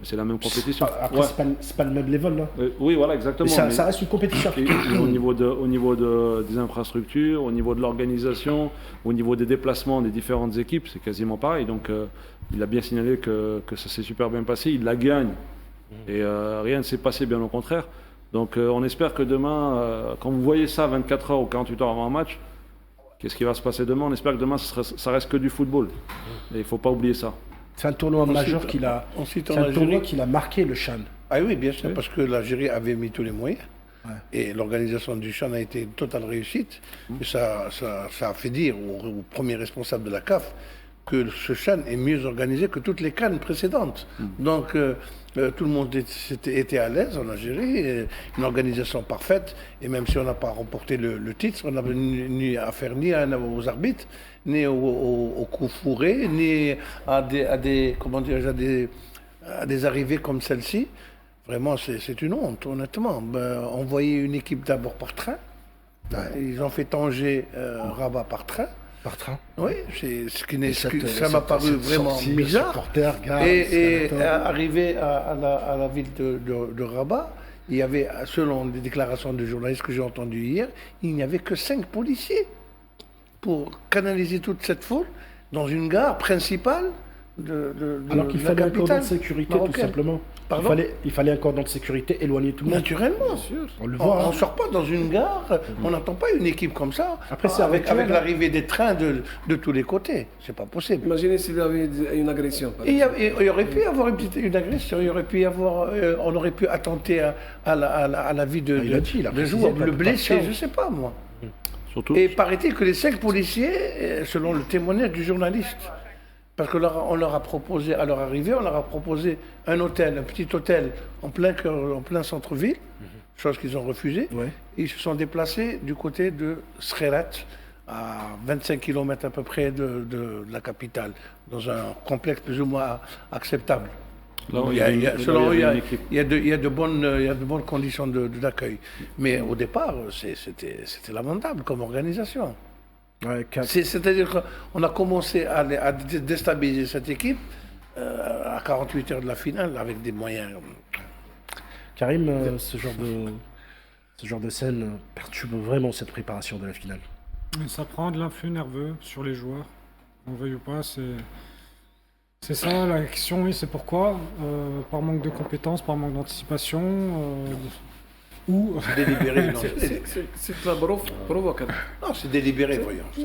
C'est la même compétition. Après, c'est pas le même level, là. Oui, voilà, exactement. Mais ça reste une compétition. Et au niveau des infrastructures, au niveau de l'organisation, au niveau des déplacements des différentes équipes, c'est quasiment pareil. Donc, il a bien signalé que ça s'est super bien passé. Il la gagne. Et rien ne s'est passé, bien au contraire. Donc, on espère que demain, quand vous voyez ça 24 heures ou 48 heures avant un match, qu'est-ce qui va se passer demain? On espère que demain, ça reste que du football. Et il ne faut pas oublier ça. C'est un tournoi majeur qui a marqué le CHAN. Ah oui, bien sûr, parce que l'Algérie avait mis tous les moyens. Ouais. Et l'organisation du CHAN a été une totale réussite. Et ça a fait dire aux premiers responsables de la CAF que ce CHAN est mieux organisé que toutes les CAN précédentes. Donc, tout le monde était à l'aise en Algérie, une organisation parfaite, et même si on n'a pas remporté le titre, on n'avait ni affaire ni aux arbitres, ni aux coups fourrés, ni à des arrivées comme celle-ci. Vraiment, c'est une honte, honnêtement. On voyait une équipe d'abord par train, ils ont fait Tanger Rabat par train. Par train. Oui, ça m'a paru vraiment bizarre. Et arrivé à la ville de Rabat, il y avait, selon les déclarations de journalistes que j'ai entendues hier, il n'y avait que 5 policiers pour canaliser toute cette foule dans une gare principale alors qu'il fallait un cordon de sécurité, tout simplement. Il fallait un cordon de sécurité, éloigner tout le monde. Naturellement, sûr. On le voit. On ne sort pas dans une gare, on n'attend pas une équipe comme ça. Après, c'est avec l'arrivée des trains de tous les côtés. C'est pas possible. Imaginez s'il y avait une agression. Il y aurait pu y avoir une agression, on aurait pu attenter à la vie de joueurs, le blessé, je ne sais pas moi. Surtout. Et paraît-il que les 5 policiers, selon le témoignage du journaliste, parce qu'on leur a proposé, à leur arrivée, on leur a proposé un petit hôtel en plein centre-ville, chose qu'ils ont refusée. Ouais. Ils se sont déplacés du côté de Srerat, à 25 km à peu près de la capitale, dans un complexe plus ou moins acceptable. Il y a de bonnes conditions d'accueil. Mais au départ, c'était lamentable comme organisation. Ouais, c'est-à-dire qu'on a commencé à déstabiliser cette équipe à 48 heures de la finale avec des moyens. Karim, ce genre de scène perturbe vraiment cette préparation de la finale. Mais ça prend de l'influx nerveux sur les joueurs. On veuille ou pas, c'est ça la question, oui, c'est pourquoi par manque de compétences, par manque d'anticipation c'est délibéré. C'est la provocation. Non, c'est délibéré, voyons. C'est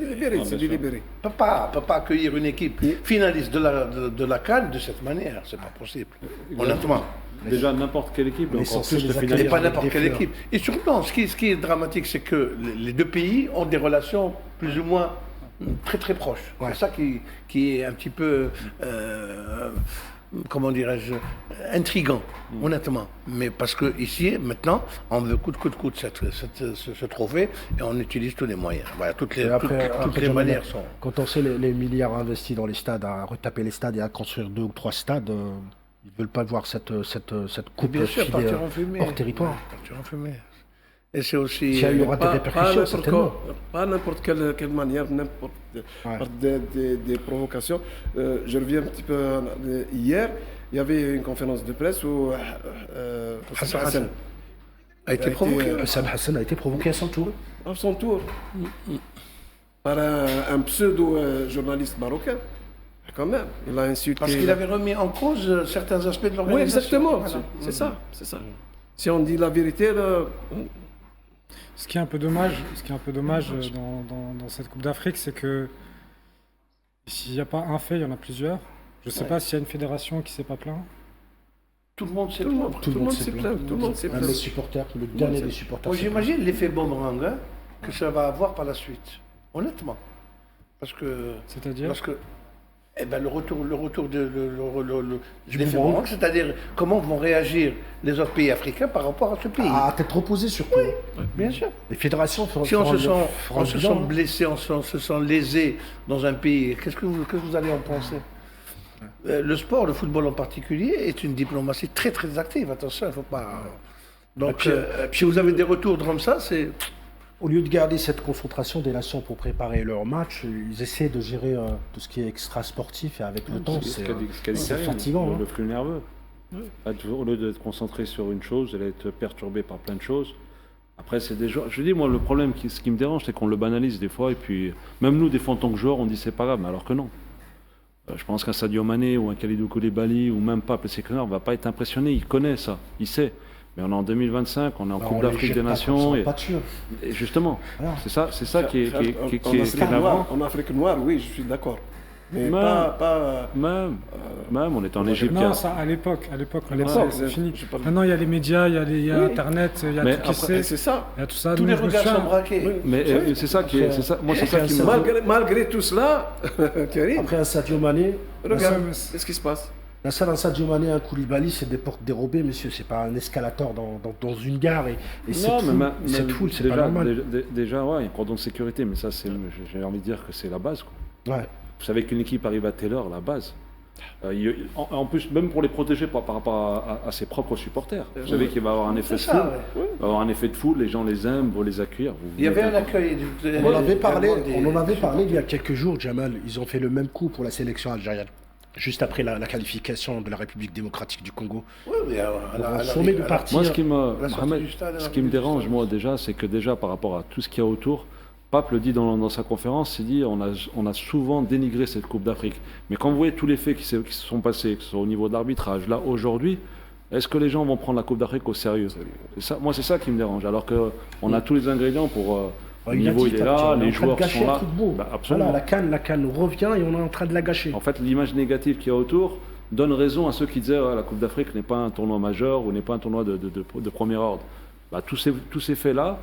délibéré. On ne peut pas accueillir une équipe finaliste de la CAN de cette manière, c'est pas possible. Honnêtement. Déjà, n'importe quelle équipe, mais encore plus de finalistes. Et pas n'importe quelle équipe. Et surtout, ce qui est dramatique, c'est que les deux pays ont des relations plus ou moins très très proches. Ouais. C'est ça qui est un petit peu... comment dirais-je, intriguant, honnêtement. Mais parce que ici, maintenant, on veut coûte ce trophée et on utilise tous les moyens. Voilà, toutes les manières sont... Quand on sait les milliards investis dans les stades, à retaper les stades et à construire 2 ou 3 stades, ils ne veulent pas voir cette coupe filée hors territoire. Partir en fumée. Et c'est aussi... Il y aura des répercussions, certainement. Pas n'importe quelle manière, par des provocations. Je reviens un petit peu hier, il y avait une conférence de presse où Sam Hassan a été provoqué. Sam Hassan a été provoqué à son tour. À son tour. Par un pseudo-journaliste marocain. Quand même, il a insulté... Parce qu'il avait remis en cause certains aspects de l'organisation. Oui, exactement. Voilà. C'est ça. Si on dit la vérité... Ce qui est un peu dommage, dans cette Coupe d'Afrique, c'est que s'il n'y a pas un fait, il y en a plusieurs. Je ne sais pas s'il y a une fédération qui ne s'est pas plaint. Tout le monde s'est plaint. Tout le monde s'est plaint. Les supporters, le dernier des supporters. J'imagine l'effet boomerang que ça va avoir par la suite. Honnêtement. Parce que... C'est-à-dire le retour du boomerang, c'est-à-dire comment vont réagir les autres pays africains par rapport à ce pays. À tête reposée surtout. Oui, bien sûr. Les fédérations si on se sent blessé, on se sent lésé dans un pays, qu'est-ce que vous allez en penser? Le sport, le football en particulier, est une diplomatie très très active. Attention, il ne faut pas... Donc, si vous avez des retours comme ça, Au lieu de garder cette concentration des nations pour préparer leur match, ils essaient de gérer tout ce qui est extra-sportif et avec le temps, c'est fatigant. Le flux nerveux. Au lieu d'être concentré sur une chose, elle est perturbée par plein de choses. Après, c'est des joueurs. Je dis, moi, le problème, ce qui me dérange, c'est qu'on le banalise des fois. Et puis, même nous, des fois, en tant que joueurs, on dit c'est pas grave, mais alors que non. Je pense qu'un Sadio Mané ou un Kalidou Koulibaly ou même Pape Sékénor ne va pas être impressionné. Il connaît ça, il sait. Mais on est en 2025, on est en Coupe d'Afrique des Nations. Et justement, voilà. c'est ça qui est navrant. En Afrique noire, oui, je suis d'accord. Mais même, on est en Égypte. Non, ça à l'époque, c'est fini. Maintenant, il y a les médias, il y a Internet, il y a tout qui sait. C'est ça. Il y a tout ça. Tous les regards sont braqués. Mais c'est ça qui est. Moi, c'est ça qui me. Malgré tout cela, Thierry. Après un Sadio Mané, regarde, qu'est-ce qui se passe? La salle d'un Sadio Mané, un Koulibaly, c'est des portes dérobées, monsieur. C'est pas un escalator dans une gare et cette foule, c'est pas normal. Déjà, ouais, il y a un cordon de sécurité, mais ça, j'ai envie de dire que c'est la base, quoi. Ouais. Vous savez qu'une équipe arrive à telle heure, la base. En plus, même pour les protéger par rapport à ses propres supporters. Vous savez qu'il va y avoir un effet de foule. Il va y avoir un effet de foule, les gens les aiment, vont les accueillir. Il y avait un accueil. On en avait parlé il y a quelques jours, Jamal. Ils ont fait le même coup pour la sélection algérienne. Juste après la qualification de la République démocratique du Congo. Oui, mais moi, ce qui me dérange, moi, déjà, c'est que déjà, par rapport à tout ce qu'il y a autour, Pape le dit dans sa conférence, il dit on a souvent dénigré cette Coupe d'Afrique. Mais quand vous voyez tous les faits qui se sont passés, que ce soit au niveau de l'arbitrage, là, aujourd'hui, est-ce que les gens vont prendre la Coupe d'Afrique au sérieux? Moi, c'est ça qui me dérange. Alors qu'on a tous les ingrédients pour... le niveau, il est là, les joueurs sont là. Absolument. Voilà, la CAN revient et on est en train de la gâcher. En fait, l'image négative qu'il y a autour donne raison à ceux qui disaient la Coupe d'Afrique n'est pas un tournoi majeur ou n'est pas un tournoi de premier ordre. Tous ces faits-là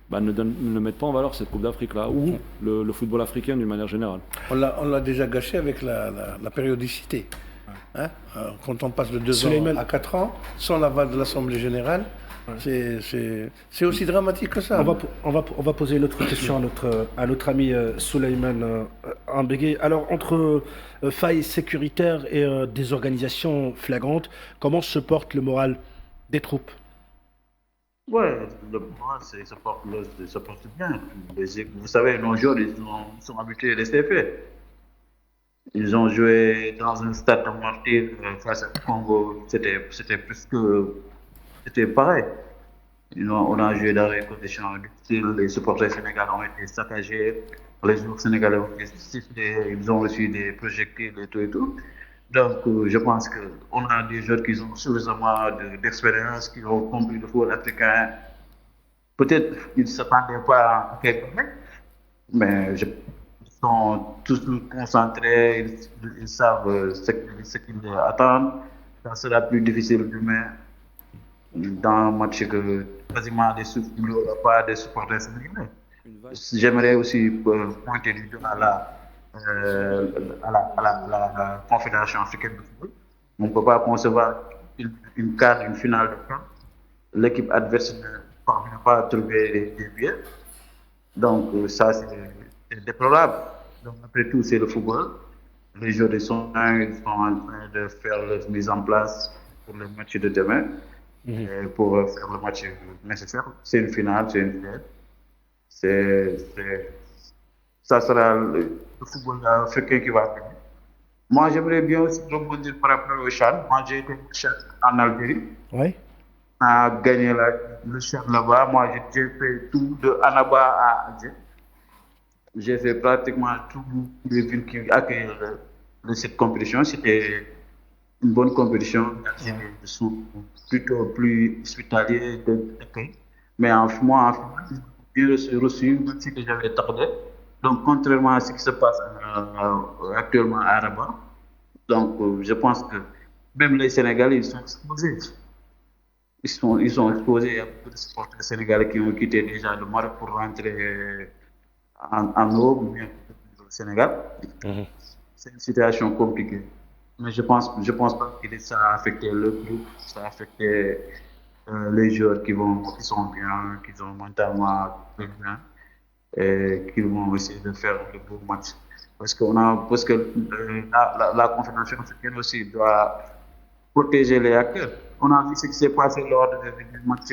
ne mettent pas en valeur cette Coupe d'Afrique-là ou le football africain d'une manière générale. On l'a déjà gâché avec la périodicité. Hein, quand on passe de 2 ans à 4 ans, sans l'aval de l'Assemblée Générale, c'est aussi dramatique que ça. On va poser une autre question à notre ami Souleymane Ambégué. Alors, entre failles sécuritaires et désorganisation flagrante, comment se porte le moral des troupes? Ouais, le moral se porte bien. Vous savez, nos joueurs ils sont habitués à laisser faire. Ils ont joué dans un stade mortel face à Congo. C'était plus que... C'était pareil. On a joué dans des conditions difficiles. Les supporters sénégalais ont été saccagés. Les joueurs sénégalais ont été sifflés. Ils ont reçu des projectiles et tout. Donc, je pense qu'on a des joueurs qui ont suffisamment d'expérience, qui ont compris le football africain. Peut-être qu'ils ne s'attendaient pas à quelque chose, mais ils sont tous concentrés. Ils savent ce qu'ils attendent. Ça sera plus difficile demain. Dans un match que quasiment il n'y aura pas de supporters sénégalais. J'aimerais aussi pointer du doigt à la Confédération africaine de football. On ne peut pas concevoir une carte, une finale de camp. L'équipe adverse ne parvient pas à trouver des billets. Donc ça, c'est déplorable. Donc après tout, c'est le football. Les joueurs ils sont en train de faire leur mise en place pour le match de demain. Pour faire le match nécessaire. C'est une finale, c'est une fête. Ça sera le football africain qui va gagner. Moi, j'aimerais bien aussi rebondir par rapport au Chan. Moi, j'ai été en Algérie. Oui. On a gagné le Chan là-bas. Moi, j'ai fait tout de Annaba à Alger. J'ai fait pratiquement toutes les villes qui accueillent cette compétition. C'était une bonne compétition. Ils sont plutôt plus hospitaliers d'accueil. Mais moi, j'ai reçu même ce que j'avais tardé. Donc, contrairement à ce qui se passe actuellement à Rabat, donc je pense que même les Sénégalais, ils sont exposés. Ils sont exposés. Il y a beaucoup de supporters sénégalais qui ont quitté déjà le Maroc pour rentrer en Europe ou bien au Sénégal. C'est une situation compliquée. Mais je pense pas que ça a affecté le groupe, ça a affecté les joueurs qui sont bien, qui sont mentalement bien et qui vont essayer de faire de beaux matchs. Parce que la Confédération africaine aussi doit protéger les acteurs. On a vu ce qui s'est passé lors du match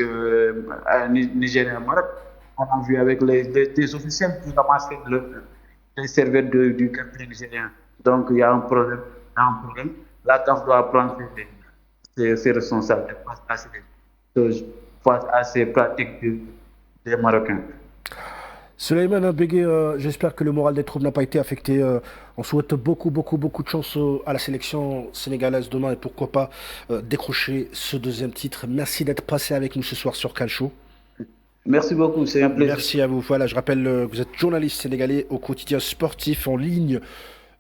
Nigeria-Maroc. on a vu avec les officiels qui ramassaient les serviettes du capitaine nigérien. Donc il y a un problème. La CAF doit prendre ses responsabilités face à ces pratiques des Marocains. Souleymane Bégué, j'espère que le moral des troupes n'a pas été affecté. On souhaite beaucoup de chance à la sélection sénégalaise demain et pourquoi pas décrocher ce deuxième titre. Merci d'être passé avec nous ce soir sur Cannes Show. Merci beaucoup, c'est un plaisir. Merci à vous. Voilà, je rappelle que vous êtes journaliste sénégalais au quotidien sportif en ligne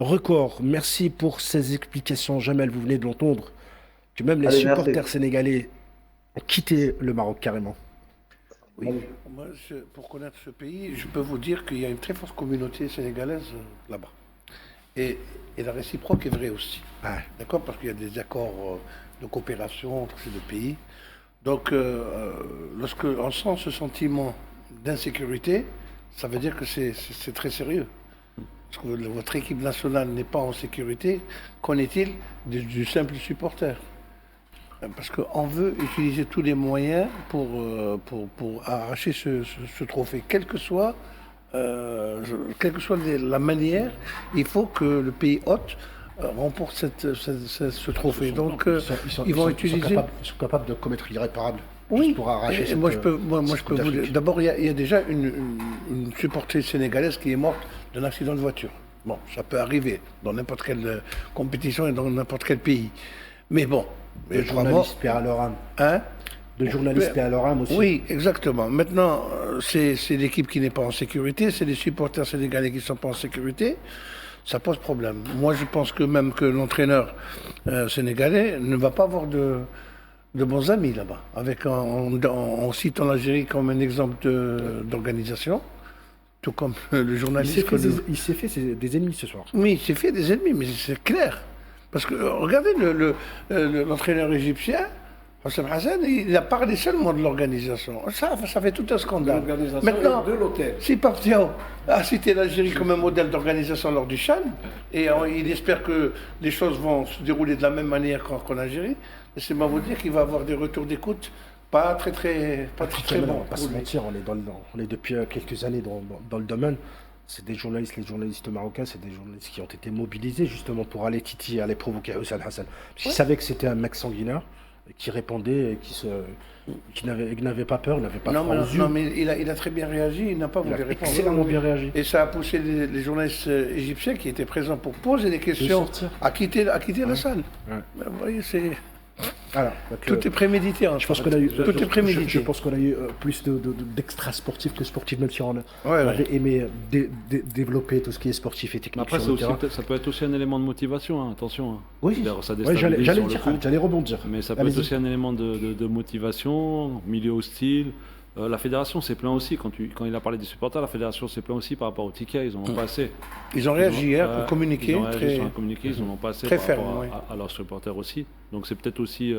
Record. Merci pour ces explications, Jamel. Vous venez de l'entendre. Que même les supporters sénégalais ont quitté le Maroc carrément. Oui, moi, pour connaître ce pays, je peux vous dire qu'il y a une très forte communauté sénégalaise là-bas. Et la réciproque est vraie aussi. Ah. D'accord, parce qu'il y a des accords de coopération entre ces deux pays. Donc, lorsque on sent ce sentiment d'insécurité, ça veut dire que c'est très sérieux. Parce que votre équipe nationale n'est pas en sécurité, qu'en est-il du simple supporter ? Parce qu'on veut utiliser tous les moyens pour arracher ce trophée. Quelle que soit la manière, il faut que le pays hôte remporte ce trophée. Donc, ils vont utiliser... Ils sont capables de commettre l'irréparable. Oui, pour arracher et moi je peux vous dire. D'abord, il y a déjà une supportrice sénégalaise qui est morte d'un accident de voiture. Bon, ça peut arriver dans n'importe quelle compétition et dans n'importe quel pays. Mais bon... De journalistes paix à leur âme. Hein? De journalistes paix à leur âme aussi. Oui, exactement. Maintenant, c'est l'équipe qui n'est pas en sécurité, c'est les supporters sénégalais qui ne sont pas en sécurité. Ça pose problème. Moi, je pense que même que l'entraîneur sénégalais ne va pas avoir de bons amis là-bas. En citant l'Algérie comme un exemple d'organisation, tout comme le journaliste. Il s'est fait des ennemis ce soir. Oui, il s'est fait des ennemis, mais c'est clair. Parce que, regardez, l'entraîneur égyptien, Hossam Hassan, il a parlé seulement de l'organisation. Ça fait tout un scandale. Maintenant, de l'hôtel. Si Paptiao a cité l'Algérie comme un modèle d'organisation lors du Chan, et il espère que les choses vont se dérouler de la même manière qu'en Algérie, laissez-moi vous dire qu'il va avoir des retours d'écoute pas très bons. On va pas se mentir, on est depuis quelques années dans le domaine. C'est les journalistes marocains, c'est des journalistes qui ont été mobilisés justement pour aller titiller, aller provoquer Hossam Hassan. Parce qu'ils savaient que c'était un mec sanguinaire, qui répondait et qui n'avait pas peur, n'avait pas froid aux yeux. Non, mais il a très bien réagi, il n'a pas voulu répondre. Excellemment bien réagi. Et ça a poussé les journalistes égyptiens qui étaient présents pour poser des questions à quitter la salle. Ouais. Ben, vous voyez, c'est... Alors, tout est prémédité. Je pense qu'on a eu, je pense qu'on a eu plus d'extra sportifs que sportifs, même si on avait aimé développer tout ce qui est sportif et technique. Après, ça peut être aussi un élément de motivation, hein, attention. Hein. Oui, j'allais rebondir. Mais ça peut être aussi un élément de motivation, milieu hostile. La fédération s'est plaint aussi, quand il a parlé des supporters, la fédération s'est plaint aussi par rapport aux tickets, ils n'en ont pas assez. Ils ont réagi hier pour communiquer. Ils ont réagi sur un communiqué, ils n'en ont pas assez par rapport à leurs supporters aussi. Donc c'est peut-être aussi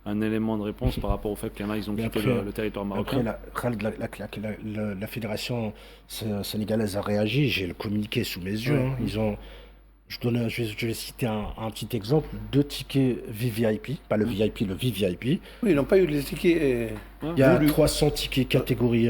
un élément de réponse par rapport au fait qu'il y en a, ils ont quitté le territoire marocain. Après, la fédération sénégalaise a réagi, j'ai le communiqué sous mes yeux. Ils ont... Je vais citer un petit exemple. 2 tickets VVIP, pas le VIP, le VVIP. Oui, ils n'ont pas eu les tickets. Il y a 300 tickets en catégorie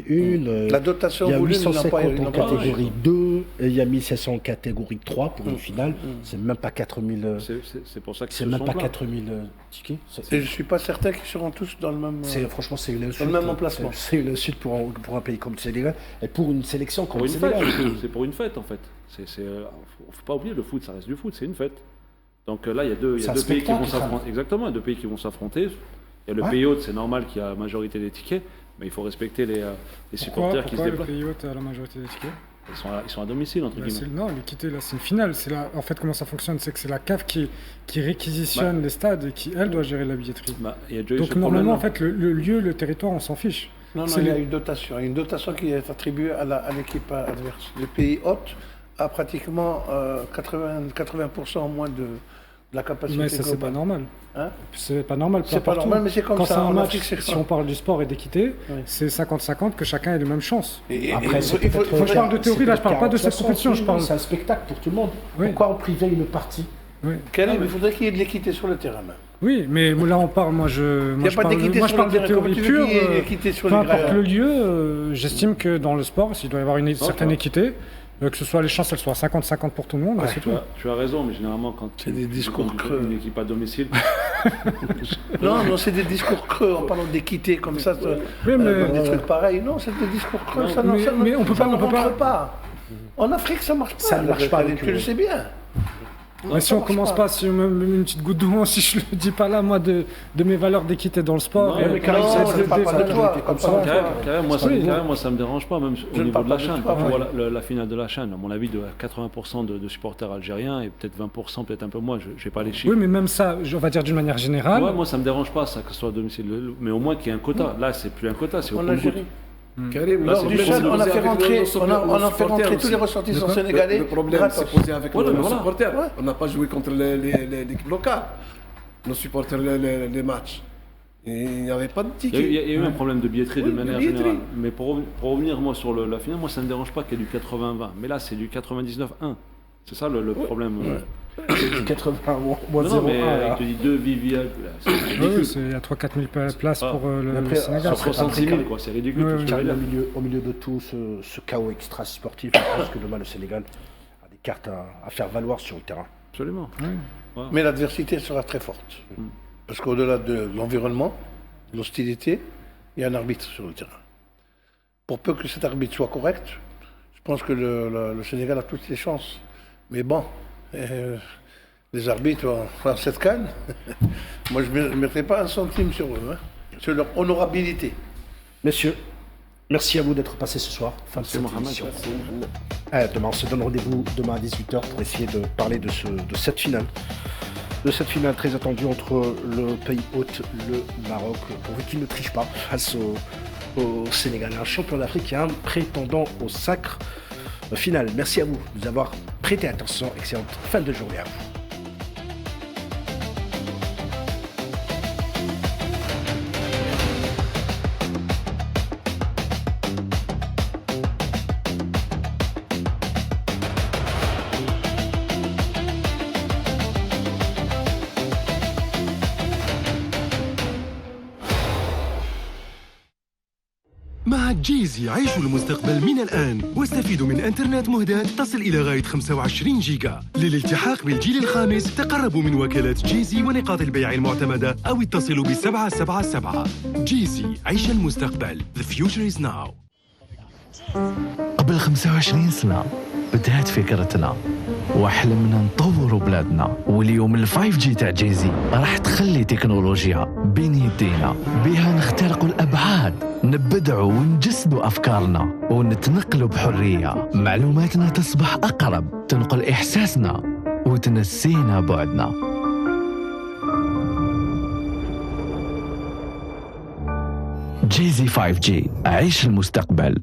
1. La dotation il y a voulue, 850 en catégorie 2. Et il y a 1500 en catégorie 3 pour une finale. C'est même pas 4000. C'est pour ça que c'est même pas 4000 tickets. Et je suis pas certain qu'ils seront tous dans le même. Franchement, c'est une insulte. Dans le même emplacement. C'est une insulte pour un pays comme le Sénégal et pour une sélection comme le Sénégal. C'est pour une fête en fait. Faut pas oublier, le foot, ça reste du foot, c'est une fête. Donc là, il y a deux pays qui vont s'affronter. Exactement, il y a 2 pays qui vont s'affronter. Il y a le pays hôte, c'est normal qu'il y a la majorité des tickets, mais il faut respecter les supporters qui se déplacent. Pourquoi le pays hôte a la majorité des tickets ? Ils sont à domicile, entre guillemets. Non, mais quitter là, c'est une finale. En fait, comment ça fonctionne, c'est que c'est la CAF qui réquisitionne les stades et qui, elle, doit gérer la billetterie. Donc normalement, en fait, le lieu, le territoire, on s'en fiche. Non, il y a une dotation qui est attribuée à l'équipe adverse. Le pays hôte a pratiquement 80% moins de la capacité. Mais ça, c'est pas normal. Hein, c'est pas normal. C'est pas normal, mais c'est comme quand ça. C'est un match, si on parle du sport et d'équité, c'est 50-50 que chacun ait les mêmes chances. Après, je parle de théorie, là, je parle pas de cette compétition. C'est un spectacle pour tout le monde. Pourquoi en priver une partie ? Il faudrait qu'il y ait de l'équité sur le terrain même. Oui, mais là on parle, moi je parle de théorie pure. Peu importe le lieu, j'estime que dans le sport, s'il doit y avoir une certaine équité, que ce soit les chances, elles soient 50-50 pour tout le monde, c'est tout. Tu as raison, mais généralement quand c'est des discours creux. Une équipe à domicile. non, c'est des discours creux en parlant d'équité comme ça. Oui, mais des trucs pareils. Non, c'est des discours creux. Mais on peut pas. En Afrique, ça marche pas. Ça ne marche pas. Tu le sais bien. Mais si on commence pas, si même une petite goutte d'eau, si je le dis pas là, moi, de mes valeurs d'équité dans le sport. Non, mais Karim, c'est pas de toi. Comme ça. Moi, ça me dérange pas, même au niveau de la chaîne. La finale de la chaîne, à mon avis, de 80% de supporters algériens et peut-être 20%, peut-être un peu moins, je n'ai pas les chiffres. Oui, mais même ça, on va dire d'une manière générale. Ouais, moi, ça me dérange pas, ça, que ce soit à domicile. Mais au moins qu'il y ait un quota. Là, c'est plus un quota, c'est au compte-goutte. Karim, on a fait rentrer tous les ressortissants sénégalais. Le problème s'est posé avec nos supporters. On n'a pas joué contre l'équipe locale. Nos supporters, les matchs. Il n'y avait pas de ticket. Il y a eu un problème de billetterie de manière générale. Mais pour revenir moi sur la finale, moi ça ne me dérange pas qu'il y ait du 80-20. Mais là, c'est du 99-1. C'est ça le problème. C'est du 80 non, mais il te dit 2 Vivial. Il y a 3-4 000 places pour le Sénégal. 66 000, quoi, c'est ridicule. Au milieu de tout ce chaos extra-sportif, je pense que demain le Sénégal a des cartes à faire valoir sur le terrain. Absolument. Mais l'adversité sera très forte. Parce qu'au-delà de l'environnement, de l'hostilité, il y a un arbitre sur le terrain. Pour peu que cet arbitre soit correct, je pense que le Sénégal a toutes les chances. Mais bon, les arbitres ont cette canne. Moi, je ne mettrai pas un centime sur eux, sur leur honorabilité. Messieurs, merci à vous d'être passés ce soir. Fin de cette émission. Demain, on se donne rendez-vous demain à 18h pour essayer de parler de cette finale. De cette finale très attendue entre le pays hôte, le Maroc, pourvu qu'il ne triche pas face au Sénégal, un champion d'Afrique et un prétendant au sacre final. Merci à vous de nous avoir prêté attention. Excellente fin de journée à vous. مع جيزي عيشوا المستقبل من الآن واستفيدوا من إنترنت مهدات تصل إلى غاية 25 جيجا. للالتحاق بالجيل الخامس تقربوا من وكالات جيزي ونقاط البيع المعتمدة أو اتصلوا ب777. جيزي عيش المستقبل. The future is now. قبل 25 سنة بدأت فكرتنا وحلمنا نطوروا بلادنا، واليوم ال5G تاع جيزي راح تخلي تكنولوجيا بين يدينا، بها نخترقوا الأبعاد، نبدعوا ونجسدوا أفكارنا ونتنقلوا بحرية، معلوماتنا تصبح أقرب، تنقل إحساسنا وتنسينا بعدنا. جيزي 5G عيش المستقبل.